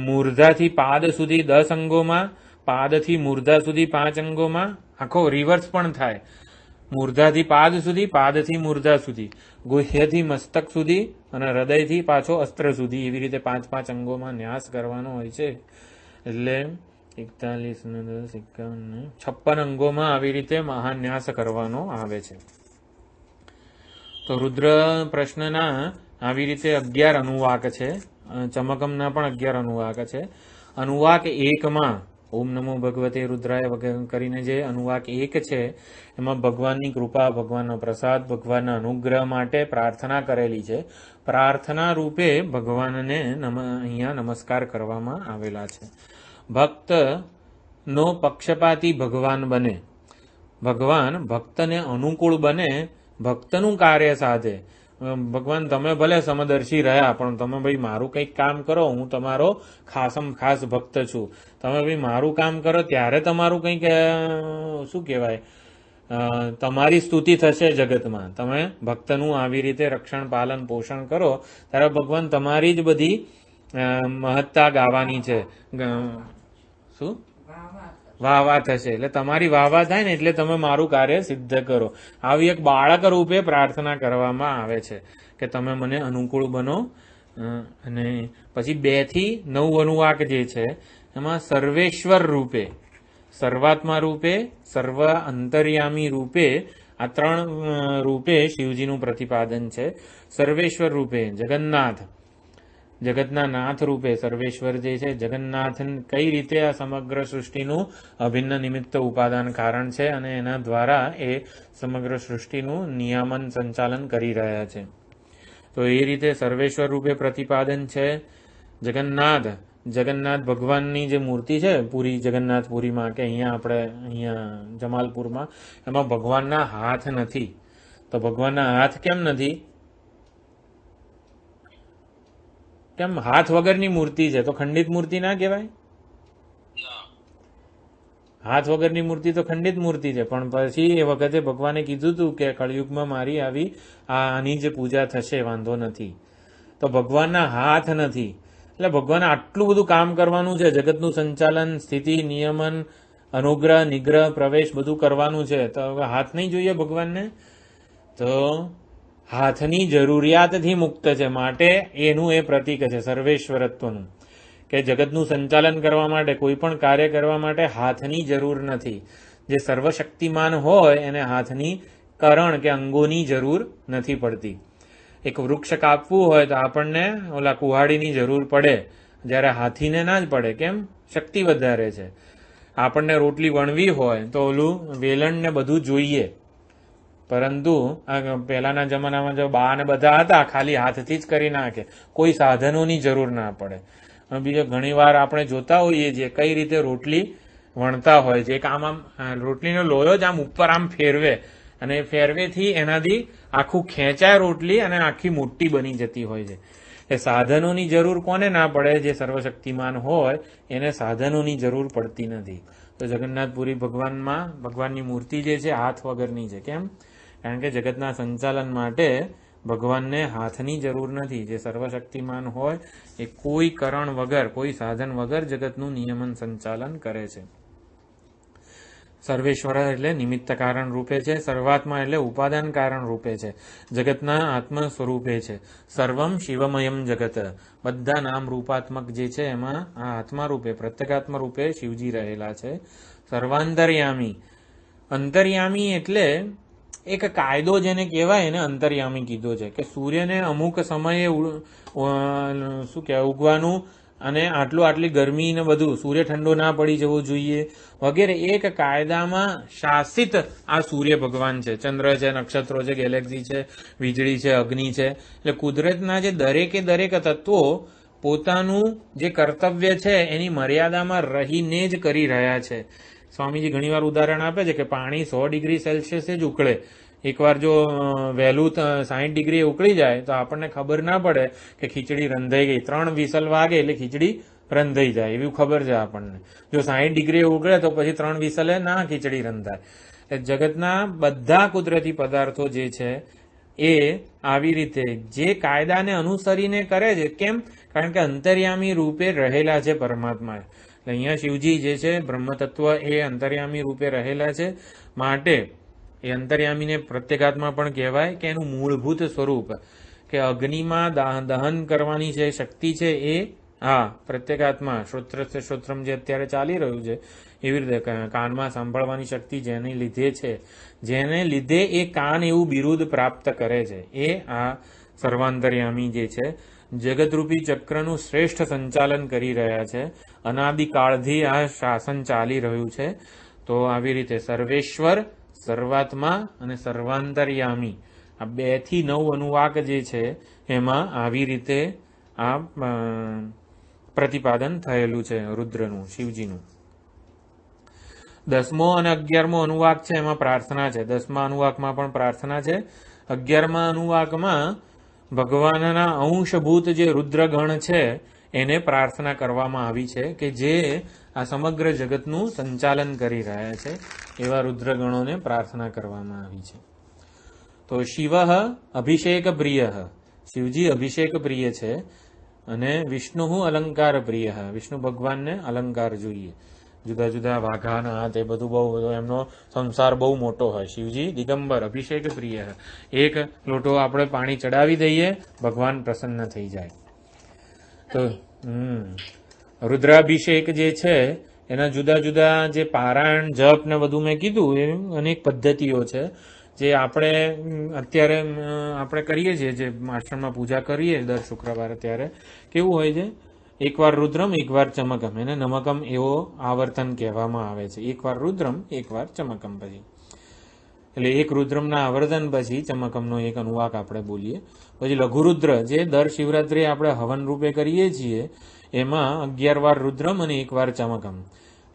મૂર્ધાથી પાદ સુધી 10 અંગોમાં, પાદથી મૂર્ધા સુધી 5 અંગોમાં. આખો રિવર્સ પણ થાય, મૂર્ધાથી પાદ સુધી, પાદથી મૂર્ધા સુધી, ગુહ્યથી મસ્તક સુધી, અને હૃદયથી પાછો અસ્ત્ર સુધી. એવી રીતે 5 અંગોમાં ન્યાસ કરવાનો હોય છે. એટલે 41 10 51 56 અંગોમાં આવી રીતે મહાન્યાસ કરવાનો આવે છે. તો રુદ્ર પ્રશ્નના આવી રીતે 11 અનુવાક છે. ચમકમના પણ 11 અનુવાક છે. અનુવાક 1માં ઓમ નમો ભગવતે રુદ્રાય વગેરે કરીને જે અનુવાક 1 છે, એમાં ભગવાનની કૃપા, ભગવાનનો પ્રસાદ, ભગવાનના અનુગ્રહ માટે પ્રાર્થના કરેલી છે. પ્રાર્થના રૂપે ભગવાનને અહીંયા નમસ્કાર કરવામાં આવેલા છે. ભક્તનો પક્ષપાતી ભગવાન બને, ભગવાન ભક્તને અનુકૂળ બને, ભક્તનું કાર્ય સાધે. ભગવાન તમે ભલે સમદર્શી રહ્યા, પણ તમે ભાઈ મારું કંઈક કામ કરો, હું તમારો ખાસ ભક્ત છું, તમે ભાઈ મારું કામ કરો ત્યારે તમારું કંઈક શું કહેવાય, તમારી સ્તુતિ થશે જગતમાં. તમે ભક્તનું આવી રીતે રક્ષણ, પાલન, પોષણ કરો ત્યારે ભગવાન તમારી જ બધી મહત્તા ગાવાની છે. શું વાહ થશે, એટલે તમારી વાહ થાય ને એટલે તમે મારું કાર્ય સિદ્ધ કરો. આવી એક બાળક રૂપે પ્રાર્થના કરવામાં આવે છે કે તમે મને અનુકૂળ બનો. અને પછી 2 થી 9 અનુવાક જે છે એમાં સર્વેશ્વર રૂપે, સર્વાત્મા રૂપે, સર્વ અંતર્યામી રૂપે, આ 3 રૂપે શિવજીનું પ્રતિપાદન છે. સર્વેશ્વર રૂપે જગન્નાથ, જગતના નાથ રૂપે સર્વેશ્વર જે છે જગન્નાથ કઈ રીતે આ સમગ્ર સૃષ્ટિનું અભિન્ન નિમિત્ત ઉપાદાન કારણ છે, અને એના દ્વારા એ સમગ્ર સૃષ્ટિનું નિયામન, સંચાલન કરી રહ્યા છે. તો એ રીતે સર્વેશ્વર રૂપે પ્રતિપાદન છે. જગન્નાથ ભગવાનની જે મૂર્તિ છે પુરી, જગન્નાથપુરીમાં કે અહીંયા જમાલપુરમાં, એમાં ભગવાનના હાથ નથી. તો ભગવાનના હાથ કેમ નથી? કેમ? હાથ વગરની મૂર્તિ છે તો ખંડિત મૂર્તિ ના કહેવાય? હાથ વગરની મૂર્તિ તો ખંડિત મૂર્તિ છે. પણ પછી એ વખતે ભગવાને કીધું હતું કે કળિયુગમાં મારી આની જે પૂજા થશે, વાંધો નથી. તો ભગવાનના હાથ નથી, એટલે ભગવાને આટલું બધું કામ કરવાનું છે, જગતનું સંચાલન, સ્થિતિ, નિયમન, અનુગ્રહ, નિગ્રહ, પ્રવેશ બધું કરવાનું છે. તો હવે હાથ નહીં જોઈએ ભગવાનને? તો હાથની જરૂરિયાતથી મુક્ત છે, માટે એનું એ પ્રતીક છે સર્વેશ્વરત્વનું, કે જગતનું સંચાલન કરવા માટે, કોઈ પણ કાર્ય કરવા માટે હાથની જરૂર નથી. જે સર્વશક્તિમાન હોય એને હાથની કરણ કે અંગોની જરૂર નથી પડતી. એક વૃક્ષ કાપવું હોય તો આપણને ઓલા કુહાડીની જરૂર પડે, જ્યારે હાથીને ના જ પડે. કેમ? શક્તિ વધારે છે. આપણને રોટલી વણવી હોય તો ઓલું વેલણ ને બધું જોઈએ, પરંતુ પહેલાના જમાનામાં જો બા ને બધા હતા ખાલી હાથથી જ કરી નાખે, કોઈ સાધનોની જરૂર ના પડે. બીજો ઘણી વાર આપણે જોતા હોઈએ છીએ કઈ રીતે રોટલી વણતા હોય છે. એક આમ રોટલીનો લોયો જ આમ ઉપર આમ ફેરવે, અને ફેરવેથી એનાથી આખું ખેંચાય રોટલી અને આખી મોટી બની જતી હોય છે. એ સાધનોની જરૂર કોને ના પડે? જે સર્વશક્તિમાન હોય એને સાધનોની જરૂર પડતી નથી. તો જગન્નાથપુરી ભગવાનની મૂર્તિ જે છે હાથ વગરની છે. કેમ? કારણ કે જગતના સંચાલન માટે ભગવાનને હાથની જરૂર નથી. જે સર્વશક્તિમાન હોય એ કોઈ કરણ વગર, કોઈ સાધન વગર જગતનું નિયમન, સંચાલન કરે છે. સર્વેશ્વર એટલે નિમિત્ત કારણ રૂપે છે. સર્વાત્મા એટલે ઉપાદાન કારણ રૂપે છે. જગતના આત્મ સ્વરૂપે છે. સર્વમ શિવમયમ જગત, બધા નામ રૂપાત્મક જે છે એમાં આ આત્મા રૂપે, પ્રત્યેગાત્મ રૂપે શિવજી રહેલા છે. સર્વાંતર્યામી, અંતર્યામી એટલે એક કાયદો જેને કહેવાય એને અંતર્યામી કીધો છે, કે સૂર્યને અમુક સમયે શું કહેવાય ઉગવાનું, અને આટલી ગરમી ને બધું, સૂર્ય ઠંડો ના પડી જવો જોઈએ વગેરે એક કાયદામાં શાસિત આ સૂર્ય ભગવાન છે. ચંદ્ર છે, નક્ષત્રો છે, ગેલેક્સી છે, વીજળી છે, અગ્નિ છે. એટલે કુદરતના જે દરેકે દરેક તત્વો પોતાનું જે કર્તવ્ય છે એની મર્યાદામાં રહીને જ કરી રહ્યા છે. સ્વામીજી ઘણીવાર ઉદાહરણ આપે છે કે પાણી 100 ડિગ્રી સેલ્સિયસે જ ઉકળે. એકવાર જો વહેલું 60 ડિગ્રી ઉકળી જાય તો આપણને ખબર ના પડે કે ખીચડી રંધાઈ ગઈ. 3 વિસલ વાગે એટલે ખીચડી રંધાઈ જાય એવી ખબર છે આપણને. જો 60 ડિગ્રી ઉકળે તો પછી 3 વિસલે ના ખીચડી રંધાય. જગતના બધા કુદરતી પદાર્થો જે છે એ આવી રીતે જે કાયદાને અનુસરીને કરે છે. કેમ? કારણ કે અંતર્યામી રૂપે રહેલા છે પરમાત્મા. એટલે અહીંયા શિવજી જે છે બ્રહ્મતત્વ એ અંતર્યામી રૂપે રહેલા છે, માટે એ અંતર્યામીને પ્રત્યેગાત્મા પણ કહેવાય કે એનું મૂળભૂત સ્વરૂપ કે અગ્નિમાં દહન કરવાની જે શક્તિ છે એ પ્રત્યેગાત્મા શ્રોત્રમ જે અત્યારે ચાલી રહ્યું છે એવી રીતે કાનમાં સાંભળવાની શક્તિ જેને લીધે છે, જેને લીધે એ કાન એવું બિરુદ પ્રાપ્ત કરે છે, એ આ સર્વાંતર્યામી જે છે જગતરૂપી ચક્રનું શ્રેષ્ઠ સંચાલન કરી રહ્યા છે. અનાદિકાળથી આ શાસન ચાલી રહ્યું છે. તો આવી રીતે સર્વેશ્વર, સર્વાત્મા અને સર્વાંતર્યામી આ 2 થી 9 અનુવાક જે છે એમાં આવી રીતે આ પ્રતિપાદન થયેલું છે રુદ્રનું, શિવજીનું. 10મો અને 11મો અનુવાક છે એમાં પ્રાર્થના છે. 10મા અનુવાકમાં પણ પ્રાર્થના છે. 11મા અનુવાકમાં ભગવાનના અંશભૂત જે રુદ્રગણ છે એને પ્રાર્થના કરવામાં આવી છે કે જે આ સમગ્ર જગતનું સંચાલન કરી રહ્યા છે એવા રુદ્રગણોને પ્રાર્થના કરવામાં આવી છે. તો શિવ અભિષેક પ્રિય, શિવજી અભિષેક પ્રિય છે, અને વિષ્ણુ અલંકાર પ્રિય, વિષ્ણુ ભગવાનને અલંકાર જોઈએ. જુદા જુદા વાઘાના તે બધું બહુ એમનો સંસાર બહુ મોટો હોય. શિવજી દિગંબર અભિષેક પ્રિય, એક લોટો આપણે પાણી ચડાવી દઈએ ભગવાન પ્રસન્ન થઈ જાય. તો રુદ્રાભિષેક જે છે એના જુદા જુદા જે પારાયણ જપ ને બધું મેં કીધું એ અનેક પદ્ધતિઓ છે જે આપણે અત્યારે આપણે કરીએ છીએ. જે આશ્રમમાં પૂજા કરીએ દર શુક્રવારે ત્યારે કેવું હોય છે, એકવાર રુદ્રમ એકવાર ચમકમ, એને નમકમ એવો આવર્તન કહેવામાં આવે છે. એકવાર રુદ્રમ એકવાર ચમકમ, પછી એટલે એક રુદ્રમના આવર્તન પછી ચમકમનો એક અનુવાક આપણે બોલીએ. પછી લઘુરુદ્ર જે દર શિવરાત્રિએ આપણે હવન રૂપે કરીએ છીએ એમાં 11 વાર રુદ્રમ અને 1 વાર ચમકમ.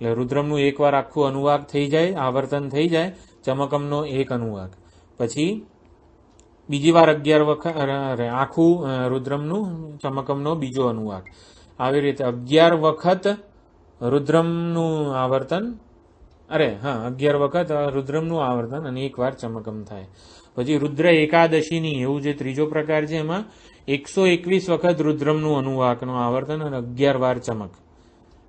એટલે રુદ્રમનું 1 વાર આખું અનુવાક થઈ જાય, આવર્તન થઈ જાય, ચમકમનો એક અનુવાક, પછી બીજી વાર 11 વખત આખું રુદ્રમનું, ચમકમનો બીજો અનુવાક. આવી રીતે 11 વખત રુદ્રમનું આવર્તન, 11 વખત રુદ્રમનું આવર્તન અને 1 વાર ચમકમ થાય. પછી રુદ્ર એકાદશીની એવું જે ત્રીજો પ્રકાર છે એમાં 121 વખત રુદ્રમનું અનુવાકનું આવર્તન અને 11 વાર ચમક,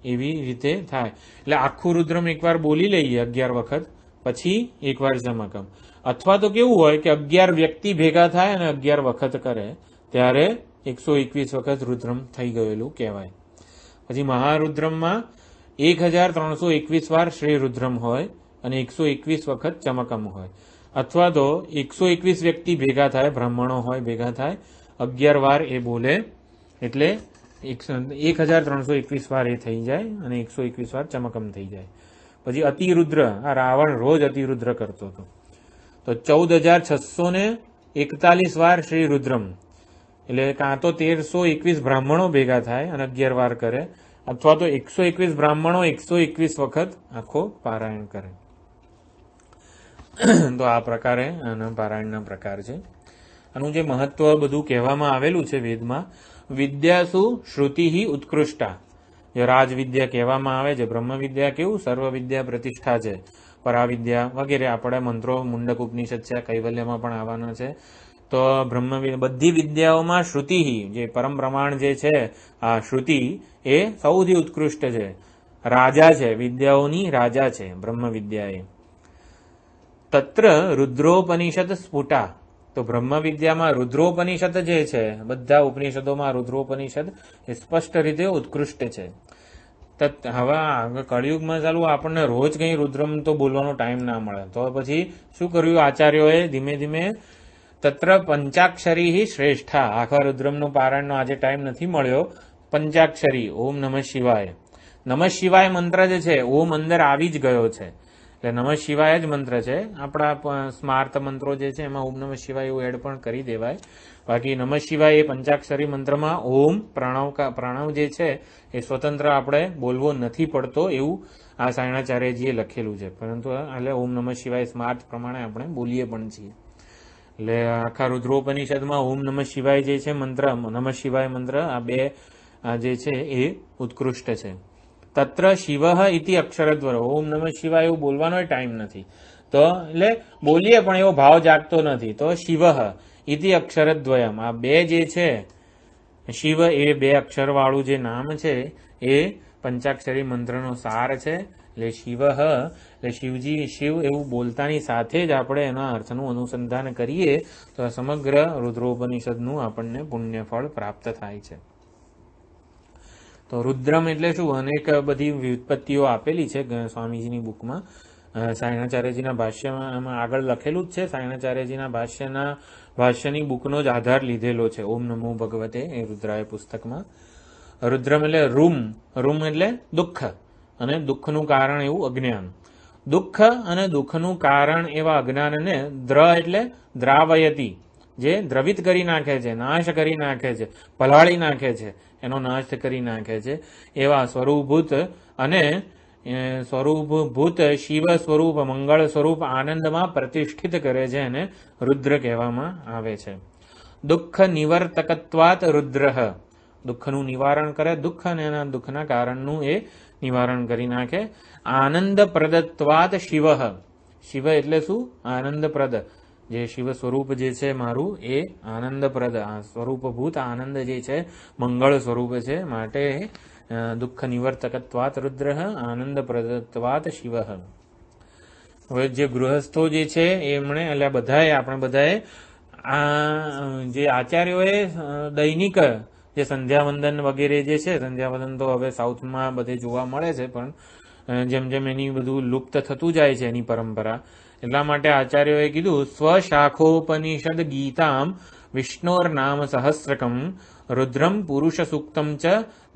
એવી રીતે થાય. એટલે આખું રુદ્રમ 1 વાર બોલી લઈએ 11 વખત, પછી 1 વાર ચમકમ. અથવા તો કેવું હોય કે 11 વ્યક્તિ ભેગા થાય અને 11 વખત કરે ત્યારે 121 વખત રુદ્રમ થઈ ગયેલું કહેવાય. પછી મહારુદ્રમમાં 1321 વાર શ્રી રુદ્રમ હોય અને 121 વખત ચમકમ હોય. અથવા તો 121 વ્યક્તિ ભેગા થાય, બ્રાહ્મણો હોય ભેગા થાય, 11 વાર એ બોલે એટલે 1321 વાર એ થઈ જાય અને 121 વાર ચમકમ થઈ જાય. પછી અતિરુદ્ર, આ રાવણ રોજ અતિરુદ્ર કરતો હતો, તો 14,641 વાર શ્રી રુદ્રમ, એટલે કાં તો 1321 બ્રાહ્મણો ભેગા થાય અને 11 વાર કરે, અથવા તો 121 બ્રાહ્મણો 121 વખત આખો પારાયણ કરે. તો આ પ્રકારે આના પારાયણના પ્રકાર છે. આનું જે મહત્વ બધું કહેવામાં આવેલું છે વેદમાં, વિદ્યાસુ શ્રુતિ ઉત્કૃષ્ટા, જે રાજવિદ્યા કહેવામાં આવે છે. બ્રહ્મ વિદ્યા કેવું સર્વ વિદ્યા પ્રતિષ્ઠા છે, પરાવિદ્યા વગેરે આપણે મંત્રો મુંડક ઉપનિષદ છે, કૈવલ્યમાં પણ આવવાના છે. તો બ્રહ્મ બધી વિદ્યાઓમાં શ્રુતિ, જે પરમ પ્રમાણ જે છે આ શ્રુતિ, એ સૌથી ઉત્કૃષ્ટ છે, રાજા છે, વિદ્યાઓની રાજા છે બ્રહ્મ વિદ્યા એ. તત્ર રુદ્રોપનિષદ સ્ફુટા, તો બ્રહ્મ વિદ્યામાં રુદ્રોપનિષદ જે છે, બધા ઉપનિષદોમાં રુદ્રોપનિષદ એ સ્પષ્ટ રીતે ઉત્કૃષ્ટ છે. હવે કળિયુગમાં ચાલુ આપણને રોજ કઈ રુદ્રમ તો બોલવાનો ટાઈમ ના મળે, તો પછી શું કર્યું આચાર્યોએ, ધીમે ધીમે તત્ર પંચાક્ષરી શ્રેષ્ઠા, આખા રુદ્રમનું પારાયણનો આજે ટાઈમ નથી મળ્યો, પંચાક્ષરી ઓમ નમઃ શિવાય, નમઃ શિવાય મંત્ર જે છે ઓમ અંદર આવી જ ગયો છે, એટલે નમઃ શિવાય જ મંત્ર છે. આપણા સ્માર્ત મંત્રો જે છે એમાં ઓમ નમઃ શિવાય એવું એડ પણ કરી દેવાય. બાકી નમઃ શિવાય એ પંચાક્ષરી મંત્રમાં ઓમ પ્રણવ જે છે એ સ્વતંત્ર આપણે બોલવો નથી પડતો એવું આ સાયણાચાર્યજીએ લખેલું છે. પરંતુ એટલે ઓમ નમઃ શિવાય સ્માર્ત પ્રમાણે આપણે બોલીએ પણ છીએ. એટલે આખા રુદ્રોપનિષદમાં ઓમ નમઃ શિવાય જે છે મંત્ર, નમઃ શિવાય મંત્ર, આ બે જે છે એ ઉત્કૃષ્ટ છે. તત્ર શિવ ઇતિ અક્ષરદ્વર, ઓમ નમઃ શિવાય એવું બોલવાનો ટાઈમ નથી, તો એટલે બોલીએ પણ એવો ભાવ જાગતો નથી. તો શિવ ઇતિ અક્ષરદ્વયમ, આ બે જે છે શિવ એ બે અક્ષર વાળું જે નામ છે એ પંચાક્ષરી મંત્રનો સાર છે. એટલે શિવ એટલે શિવજી, શિવ એવું બોલતાની સાથે જ આપણે એના અર્થનું અનુસંધાન કરીએ તો સમગ્ર રુદ્રોપનિષદનું આપણને પુણ્યફળ પ્રાપ્ત થાય છે. તો રુદ્રમ એટલે શું? અનેક બધી વ્યુત્પત્તિઓ આપેલી છે સ્વામીજીની બુકમાં. સાયણાચાર્યજીના ભાષ્યમાં આગળ લખેલું જ છે. સાયણાચાર્યજીના ભાષ્યની બુકનો જ આધાર લીધેલો છે ઓમ નમો ભગવતે એ રુદ્રાય પુસ્તકમાં. રુદ્રમ એટલે રૂમ એટલે દુઃખ અને દુઃખનું કારણ એવું અજ્ઞાન. દુઃખ અને દુઃખનું કારણ એવા અજ્ઞાનને દ્ર એટલે દ્રાવયતી, જે દ્રવિત કરી નાખે છે, નાશ કરી નાખે છે, પલાળી નાખે છે, એનો નાશ કરી નાખે છે એવા સ્વરૂપભૂત અને સ્વરૂપભૂત શિવ સ્વરૂપ, મંગળ સ્વરૂપ આનંદમાં પ્રતિષ્ઠિત કરે છે અને રુદ્ર કહેવામાં આવે છે. દુઃખ નિવર્તકત્વાત રુદ્ર, દુઃખનું નિવારણ કરે, દુઃખ અને એના દુઃખના કારણનું એ નિવારણ કરી નાખે. આનંદ પ્રદત્વાત શિવ, શિવ એટલે શું? આનંદપ્રદ, જે શિવ સ્વરૂપ જે છે મારું એ આનંદપ્રદ, આ સ્વરૂપભૂત આનંદ જે છે મંગળ સ્વરૂપ છે, માટે દુઃખ નિવર્તકત્વાત રુદ્ર આનંદ પ્રદત્વાત શિવ. હવે જે ગૃહસ્થો જે છે એમણે, એટલે બધાએ, આપણે બધાએ આ જે આચાર્યોએ દૈનિક જે સંધ્યાવંદન વગેરે જે છે, સંધ્યાવંદન તો હવે સાઉથમાં બધે જોવા મળે છે, પણ જેમ જેમ એની બધું લુપ્ત થતું જાય છે એની પરંપરા, એટલા માટે આચાર્યોએ કીધું સ્વશાખોપનિષદ ગીતામ વિષ્ણોર નામ સહસ્રકમ રુદ્રમ પુરુષ સૂક્તમ ચ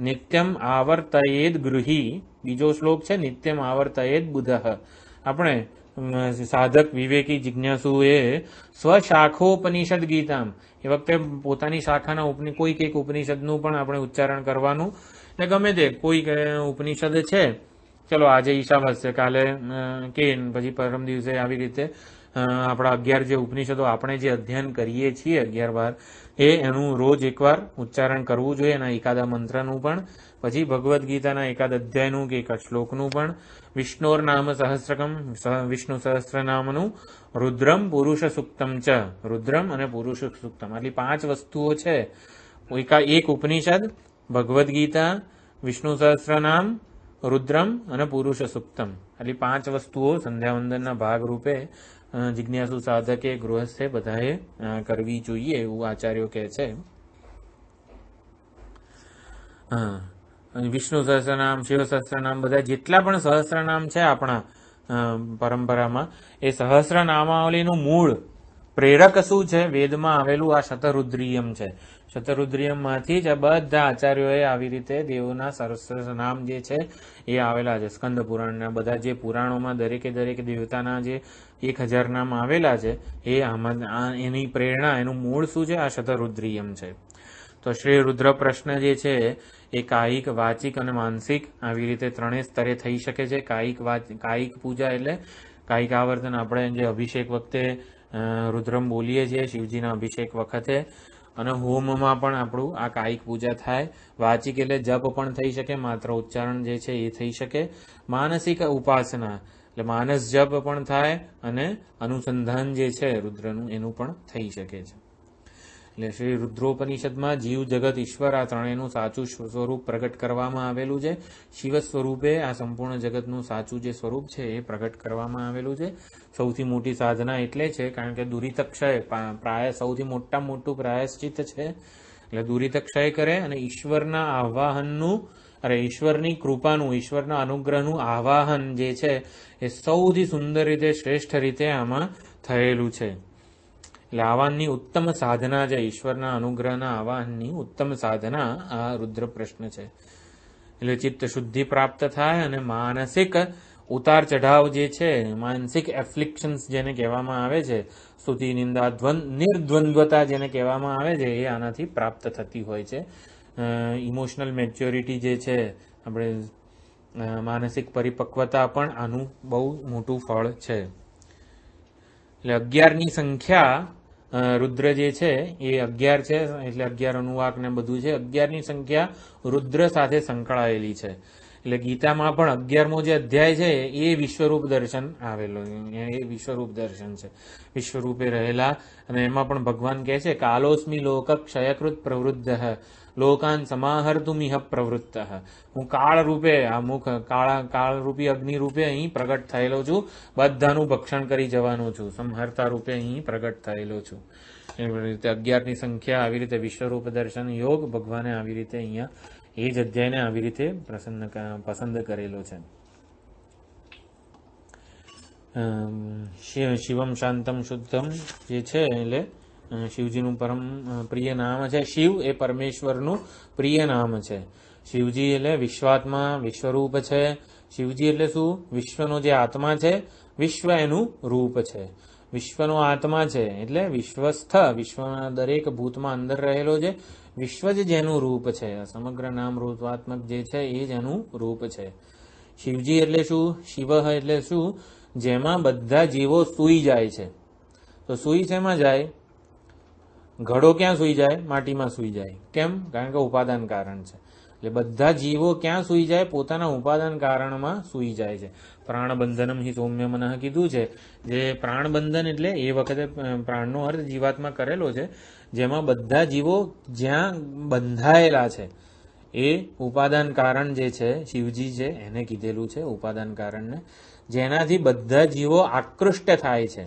નિત્યમ આવર્તયેદ ગૃહી. બીજો શ્લોક છે નિત્યમ આવર્તયેદ બુધ. આપણે સાધક વિવેકી જિજ્ઞાસુએ સ્વશાખોપનિષદ ગીતામ, એ વખતે પોતાની શાખાના કોઈક એક ઉપનિષદનું પણ આપણે ઉચ્ચારણ કરવાનું. ને ગમે તે કોઈક ઉપનિષદ છે, ચલો આજે ઈશાવ હશે, કાલે કે પછી પરમ દિવસે, આવી રીતે આપણા 11 જે ઉપનિષદો આપણે જે અધ્યયન કરીએ છીએ 11-12, એનું રોજ એકવાર ઉચ્ચારણ કરવું જોઈએ. એના એકાદા મંત્રનું પણ, પછી ભગવદ્ ગીતાના એકાદ અધ્યાયનું કે એકાદ શ્લોકનું પણ. વિષ્ણોર નામ સહસ્રકમ, વિષ્ણુ સહસ્ત્ર નામનું. રુદ્રમ પુરુષ સૂક્તમ ચ, રુદ્રમ અને પુરુષ સૂક્તમ, આટલી 5 વસ્તુઓ છે. એક ઉપનિષદ, ભગવદ્ ગીતા, વિષ્ણુ સહસ્ત્ર નામ, રુદ્રમ અને પુરુષ સૂક્તમ, આટલી 5 વસ્તુઓ સંધ્યાવંદનના ભાગરૂપે જિજ્ઞાસુ સાધકે, ગૃહસ્થે બધાએ કરવી જોઈએ એવું આચાર્યો કહે છે. વિષ્ણુ સહસ્રનામ, શિવ સહસ્રનામ, બધા જેટલા પણ સહસ્રનામ છે આપણા પરંપરામાં, એ સહસ્રનામાવલીનું મૂળ પ્રેરક શું છે? વેદમાં આવેલું આ શતરુદ્રિયમ છે. શતરુદ્રિયમમાંથી જ આ બધા આચાર્યોએ આવી રીતે દેવોના સહસ્રનામ જે છે એ આવેલા છે. સ્કંદ પુરાણના બધા જે પુરાણોમાં દરેકે દરેક દેવતાના જે 1000 નામ આવેલા છે, એ આમાં એની પ્રેરણા, એનું મૂળ શું છે? આ શતરુદ્રિયમ છે. તો શ્રી રુદ્ર પ્રશ્ન જે છે એ કાયિક, વાચિક અને માનસિક આવી રીતે 3 સ્તરે થઈ શકે છે. કાયિક પૂજા એટલે કાયિક આવર્તન, આપણે જે અભિષેક વખતે રુદ્રમ બોલીએ છીએ શિવજીના અભિષેક વખતે, અને હોમમાં પણ આપણું આ કાયિક પૂજા થાય. વાચિક એટલે જપ પણ થઈ શકે, માત્ર ઉચ્ચારણ જે છે એ થઈ શકે. માનસિક ઉપાસના એટલે માનસ જપ પણ થાય, અને અનુસંધાન જે છે રુદ્રનું એનું પણ થઈ શકે છે. એટલે શ્રી રુદ્રોપનિષદમાં જીવ, જગત, ઈશ્વર આ ત્રણેયનું સાચું સ્વરૂપ પ્રગટ કરવામાં આવેલું છે. શિવ સ્વરૂપે આ સંપૂર્ણ જગતનું સાચું જે સ્વરૂપ છે એ પ્રગટ કરવામાં આવેલું છે. સૌથી મોટી સાધના એટલે છે કારણ કે દુરિતક્ષય પ્રાય સૌથી મોટું પ્રાયશ્ચિત છે. એટલે દુરિતક્ષય કરે અને ઈશ્વરના આવાહનનું, ઈશ્વરની કૃપાનું, ઈશ્વરના અનુગ્રહનું આવાહન જે છે એ સૌથી સુંદર રીતે, શ્રેષ્ઠ રીતે આમાં થયેલું છે. એટલે આવાહનની ઉત્તમ સાધના છે, ઈશ્વરના અનુગ્રહના આવાહનની ઉત્તમ સાધના આ રુદ્ર પ્રશ્ન છે. એટલે ચિત્ત શુદ્ધિ પ્રાપ્ત થાય અને માનસિક ઉતાર ચઢાવ જે છે, માનસિક એફ્લિક્શન્સ જેને કહેવામાં આવે છે, સ્તુતિ નિંદા નિર્દ્વંદ્વતા જેને કહેવામાં આવે છે, એ આનાથી પ્રાપ્ત થતી હોય છે. ઇમોશનલ મેચ્યોરિટી જે છે, આપણે માનસિક પરિપક્વતા પણ આનું બહુ મોટું ફળ છે. એટલે 11ની સંખ્યા રુદ્ર જે છે એ 11 છે, એટલે 11 અનુવાક ને બધું છે. 11ની સંખ્યા રુદ્ર સાથે સંકળાયેલી છે. એટલે ગીતામાં પણ 11મો જે અધ્યાય છે એ વિશ્વરૂપ દર્શન આવેલો, એ વિશ્વરૂપ દર્શન છે, વિશ્વરૂપે રહેલા. અને એમાં પણ ભગવાન કહે છે કાલોસ્મી લોક ક્ષયકૃત પ્રવૃદ્ધ લોકાન સમાહર્તુમિહ પ્રવૃત્ત. હું કાળ રૂપે, આ મુખ કાળ રૂપી અગ્નિ રૂપે અહીં પ્રગટ થયેલો છું, બધાનું ભક્ષણ કરી જવાનો છું, સંહર્તા રૂપે અહીં પ્રગટ થયેલો છું. એવી રીતે 11ની સંખ્યા આવી રીતે વિશ્વરૂપ દર્શન યોગ ભગવાને આવી રીતે અહીંયા એ જ અધ્યાયને આવી રીતે પસંદ કરેલો છે. શિવમ શાંતમ શુદ્ધમ જે છે, એટલે શિવજીનું પરમ પ્રિય નામ છે. શિવ એ પરમેશ્વરનું પ્રિય નામ છે. શિવજી એટલે વિશ્વાત્મા, વિશ્વરૂપ છે. શિવજી એટલે શું? વિશ્વનો જે આત્મા છે, વિશ્વ એનું રૂપ છે. વિશ્વનો આત્મા છે એટલે વિશ્વસ્થ, વિશ્વના દરેક ભૂતમાં અંદર રહેલો છે. વિશ્વ જ જેનું રૂપ છે, સમગ્ર નામ રૂપાત્મક જે છે એ જ એનું રૂપ છે. શિવજી એટલે શું? શિવ એટલે શું? જેમાં બધા જીવો સૂઈ જાય છે. તો સૂઈ શેમાં જાય? ઘડો ક્યાં સૂઈ જાય? માટીમાં સૂઈ જાય. કેમ? કારણ કે ઉપાદાન કારણ છે. એટલે બધા જીવો ક્યાં સૂઈ જાય? પોતાના ઉપાદાન કારણમાં સૂઈ જાય છે. પ્રાણબંધનમ હિ સૌમ્ય મનઃ કીધું છે. જે પ્રાણબંધન એટલે એ વખતે પ્રાણનો અર્થ જીવાત્મા કરેલો છે, જેમાં બધા જીવો જ્યાં બંધાયેલા છે એ ઉપાદાન કારણ જે છે શિવજી છે એને કીધેલું છે, ઉપાદાન કારણને, જેનાથી બધા જીવો આકૃષ્ટ થાય છે.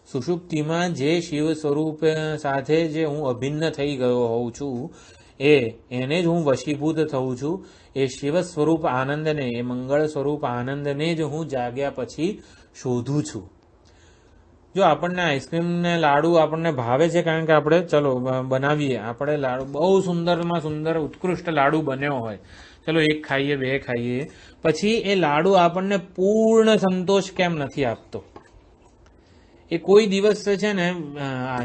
સુષુપ્તિમાં જે શિવ સ્વરૂપ સાથે જે હું અભિન્ન થઈ ગયો હોઉં છું, એને જ હું વશીભૂત થઉં છું. એ શિવ સ્વરૂપ આનંદને, એ મંગળ સ્વરૂપ આનંદને જ હું જાગ્યા પછી શોધું છું. જો આપણને આઈસ્ક્રીમ ને લાડુ આપણને ભાવે છે, કારણ કે આપણે ચલો બનાવીએ, આપણે લાડુ બહુ સુંદરમાં સુંદર ઉત્કૃષ્ટ લાડુ બન્યો હોય, ચલો એક ખાઈએ, બે ખાઈએ, પછી એ લાડુ આપણને પૂર્ણ સંતોષ કેમ નથી આપતો? એ કોઈ દિવસ છે ને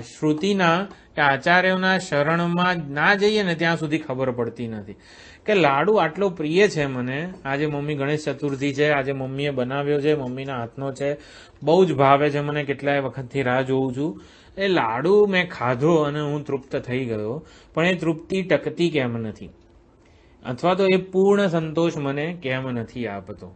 શ્રુતિના કે આચાર્યોના શરણમાં ના જઈએ ને ત્યાં સુધી ખબર પડતી નથી કે લાડુ આટલો પ્રિય છે મને. આજે મમ્મી ગણેશ ચતુર્થી છે, આજે મમ્મીએ બનાવ્યો છે, મમ્મીના હાથનો છે, બહુ જ ભાવે છે મને, કેટલાય વખતથી રાહ જોઉં છું. એ લાડુ મેં ખાધો અને હું તૃપ્ત થઈ ગયો, પણ એ તૃપ્તિ ટકતી કેમ નથી? અથવા તો એ પૂર્ણ સંતોષ મને કેમ નથી આપતો?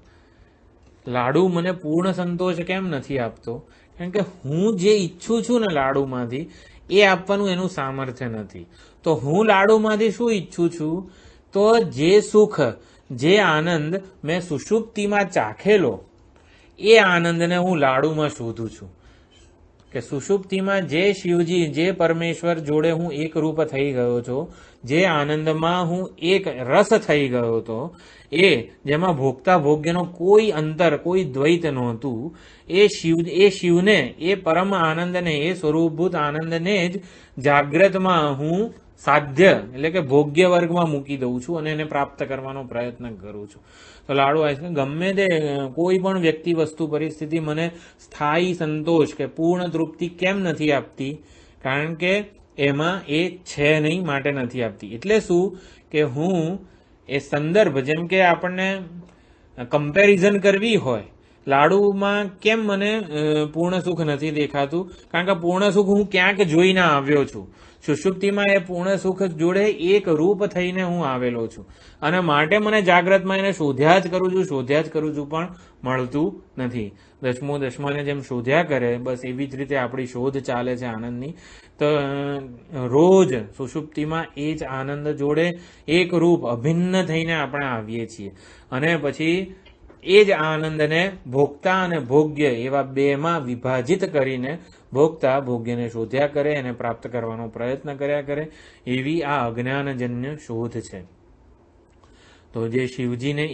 લાડુ મને પૂર્ણ સંતોષ કેમ નથી આપતો? કારણ કે હું જે ઈચ્છું છું ને લાડુમાંથી, એ આપવાનું એનું સામર્થ્ય નથી. તો હું લાડુમાંથી શું ઈચ્છું છું? તો જે સુખ, જે આનંદ મેં સુષુપ્તિમાં ચાખેલો, એ આનંદને હું લાડુમાં શોધું છું. કે સુષુપ્તિમાં જે શિવજી, જે પરમેશ્વર જોડે હું એક રૂપ થઈ ગયો છું, જે આનંદમાં હું એક રસ થઈ ગયો હતો, એ જેમાં ભોગતા ભોગ્યનો કોઈ અંતર, કોઈ દ્વૈત નહોતું, એ શિવને, એ પરમ આનંદને, એ સ્વરૂપભૂત આનંદને જ જાગ્રતમાં હું સાધ્ય એટલે કે ભોગ્ય વર્ગમાં મૂકી દઉં છું અને એને પ્રાપ્ત કરવાનો પ્રયત્ન કરું છું. તો લાડુ આઈસ્ક્રીમ ગમે તે કોઈ પણ વ્યક્તિ, વસ્તુ, પરિસ્થિતિ મને સ્થાયી સંતોષ કે પૂર્ણ તૃપ્તિ કેમ નથી આપતી? કારણ કે એમાં એ છે નહીં, માટે નથી આપતી. એટલે શું કે હું એ સંદર્ભ, જેમ કે આપણને કમ્પેરિઝન કરવી હોય, લાડુમાં કેમ મને પૂર્ણ સુખ નથી દેખાતું? કારણ કે પૂર્ણ સુખ હું ક્યાંક જોઈને આવ્યો છું. સુષુપ્તિમાં એ પૂર્ણ સુખ જોડે એક રૂપ થઈને હું આવેલો છું, અને માટે મને જાગ્રતમાં એને શોધ્યા જ કરું છું, પણ મળતું નથી. દસમાને જેમ શોધ્યા કરે, બસ એવી જ રીતે આપણી શોધ ચાલે છે આનંદની. તો રોજ સુષુપ્તિમાં એ જ આનંદ જોડે એક રૂપ અભિન્ન થઈને આપણે આવીએ છીએ, અને પછી એ જ આનંદને ભોગતા અને ભોગ્ય એવા બેમાં વિભાજિત કરીને ભોગતા ભોગ્યને શોધ્યા કરે, એને પ્રાપ્ત કરવાનો પ્રયત્ન કર્યા કરે. એવી આ અજ્ઞાનજન્ય શોધ છે. તો જે શિવજીને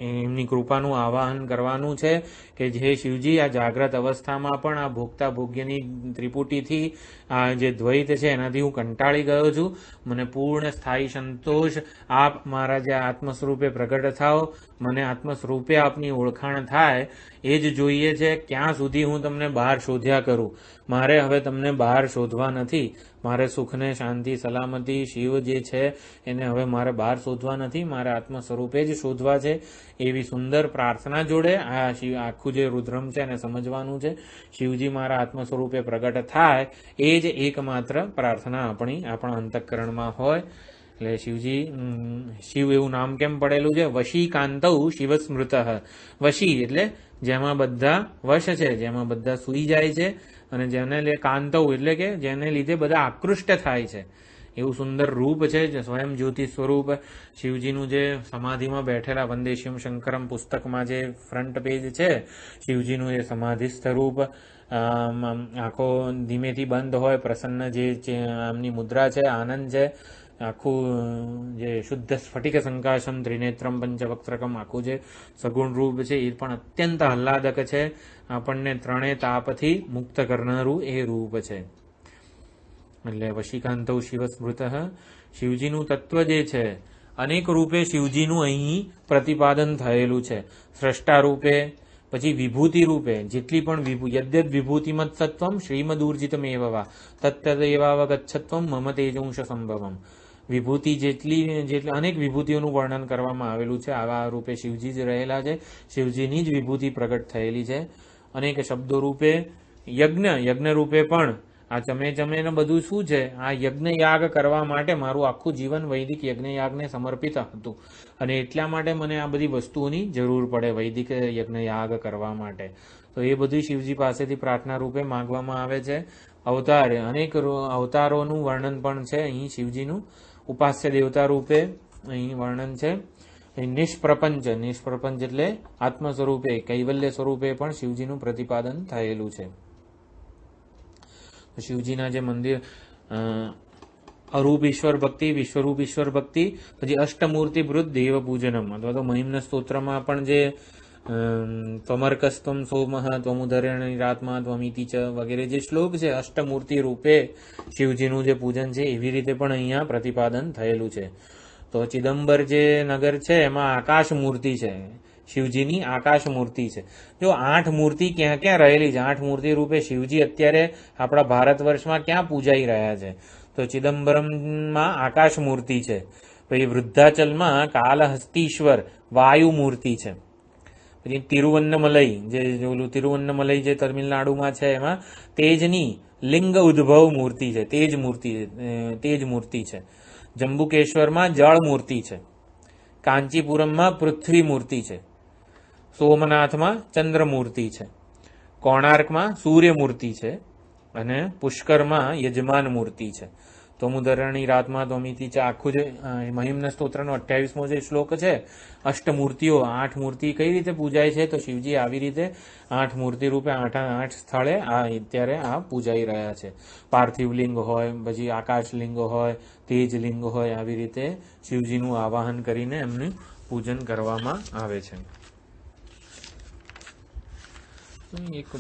એમની કૃપાનું આવાહન કરવાનું છે કે જે શિવજી આ જાગ્રત અવસ્થામાં પણ આ ભોગતા ભોગ્યની ત્રિપુટીથી આ જે દ્વૈત છે એનાથી હું કંટાળી ગયો છું. મને પૂર્ણ સ્થાયી સંતોષ આપ મારા જે આત્મ સ્વરૂપે પ્રગટ થાઓ, મને આત્મ સ્વરૂપે આપની ઓળખાણ થાય એ જ જોઈએ છે. ક્યાં સુધી હું તમને બહાર શોધ્યા કરું? મારે હવે તમને બહાર શોધવા નથી. મારે સુખને, શાંતિ, સલામતી, શિવ જે છે એને હવે મારે બહાર શોધવા નથી, મારે આત્મ સ્વરૂપે જ શોધવા છે. એવી સુંદર પ્રાર્થના જોડે આ આખું જે રુદ્રમ છે એને સમજવાનું છે. શિવજી મારા આત્મ સ્વરૂપે પ્રગટ થાય એ જ એકમાત્ર પ્રાર્થના આપણા અંતઃકરણમાં હોય. એટલે શિવ એવું નામ કેમ પડેલું છે? વશીકાંતૌ શિવ સ્મૃત. વશી એટલે જેમાં બધા વશ છે, જેમાં બધા સૂઈ જાય છે, અને જેને કાંતૌ એટલે કે જેને લીધે બધા આકૃષ્ટ થાય છે. એવું સુંદર રૂપ છે સ્વયં જ્યોતિ સ્વરૂપ શિવજીનું. જે સમાધિમાં બેઠેલા વંદે શિવમ શંકરમ પુસ્તકમાં જે ફ્રન્ટ પેજ છે શિવજીનું એ સમાધિસ્થ રૂપ, આંખો ધીમેથી બંધ હોય, પ્રસન્ન જે આમની મુદ્રા છે, આનંદ છે, આખું જે શુદ્ધ સ્ફટિક સંકાશમ ત્રિનેત્રમ પંચવક્ત્રકમ આખું જે સગુણ રૂપ છે એ પણ અત્યંત આહ્લાદક છે. આપણને ત્રણેય તાપથી મુક્ત કરનારું એ રૂપ છે. એટલે વશીકાંતૌ શિવ સ્મૃત. શિવજીનું તત્વ જે છે અનેક રૂપે શિવજીનું અહીં પ્રતિપાદન થયેલું છે. સ્રષ્ટા રૂપે, પછી વિભૂતિ રૂપે. જેટલી પણ યદ્યદ વિભૂતિમત સત્વમ શ્રીમદૂર્જિતમેવ વા તત્તદેવાવગચ્છત્વમ મમ તેજંશ સંભવમ. વિભૂતિ જેટલી અનેક વિભૂતિઓનું વર્ણન કરવામાં આવેલું છે. આવા રૂપે શિવજી જ રહેલા છે. શિવજીની જ વિભૂતિ પ્રગટ થયેલી છે. અનેક શબ્દો રૂપે, યજ્ઞ રૂપે પણ આ ચમે ને બધું શું છે? આ યજ્ઞ યાગ કરવા માટે મારું આખું જીવન વૈદિક યજ્ઞ યાગને સમર્પિત હતું, અને એટલા માટે મને આ બધી વસ્તુઓની જરૂર પડે વૈદિક યજ્ઞ યાગ કરવા માટે. તો એ બધું શિવજી પાસેથી પ્રાર્થના રૂપે માંગવામાં આવે છે. અવતાર, અનેક અવતારોનું વર્ણન પણ છે અહીં શિવજીનું. ઉપાસ્ય દેવતા રૂપે અહીં વર્ણન છે. નિષ્પ્રપંચ એટલે આત્મ સ્વરૂપે, કૈવલ્ય સ્વરૂપે પણ શિવજીનું પ્રતિપાદન થયેલું છે. શિવજીના જે મંદિર અરૂપ ઈશ્વર ભક્તિ, વિશ્વરૂપ ઈશ્વર ભક્તિ, પછી અષ્ટમૂર્તિ વૃદ્ધ દેવ પૂજનમ, અથવા તો મહિમ્ન સ્તોત્રમાં પણ જે ત્વમર્કસ્ત્વમ સોમઃ ત્વમુદરણીરાત્મા ત્વમિતિ ચ વગેરે જે શ્લોક છે અષ્ટમૂર્તિ રૂપે શિવજીનું જે પૂજન છે એવી રીતે પણ અહીંયા પ્રતિપાદન થયેલું છે. તો ચિદમ્બર જે નગર છે એમાં આકાશ મૂર્તિ છે, શિવજીની આકાશ મૂર્તિ છે. જો 8 મૂર્તિ ક્યાં ક્યાં રહેલી છે, 8 મૂર્તિ રૂપે શિવજી અત્યારે આપણા ભારત વર્ષમાં ક્યાં પૂજાઈ રહ્યા છે? તો ચિદમ્બરમમાં આકાશ મૂર્તિ છે. પછી વૃદ્ધાચલમાં કાલહસ્તીશ્વર વાયુ મૂર્તિ છે. પછી તિરુવન્નમલઈ તિરુવન્નમલઈ જે તમિલનાડુમાં છે એમાં તેજની લિંગ ઉદ્ભવ મૂર્તિ છે, તેજ મૂર્તિ છે. જંબુકેશ્વરમાં જળ મૂર્તિ છે. કાંચીપુરમમાં પૃથ્વી મૂર્તિ છે. સોમનાથમાં ચંદ્ર મૂર્તિ છે. કોણાર્કમાં સૂર્ય મૂર્તિ છે. અને પુષ્કરમાં યજમાન મૂર્તિ છે. તોમુદરણી રાતમાં તોમિતિ છે. આખું જે મહિમ્ન સ્તોત્રનો 28મો જે શ્લોક છે, અષ્ટમૂર્તિઓ, 8 મૂર્તિ કઈ રીતે પૂજાય છે? તો શિવજી આવી રીતે 8 મૂર્તિ રૂપે 8 સ્થળે અત્યારે આ પૂજાઈ રહ્યા છે. પાર્થિવ લિંગ હોય, પછી આકાશ લિંગ હોય, તેજ લિંગ હોય, આવી રીતે શિવજીનું આવાહન કરીને એમનું પૂજન કરવામાં આવે છે. એક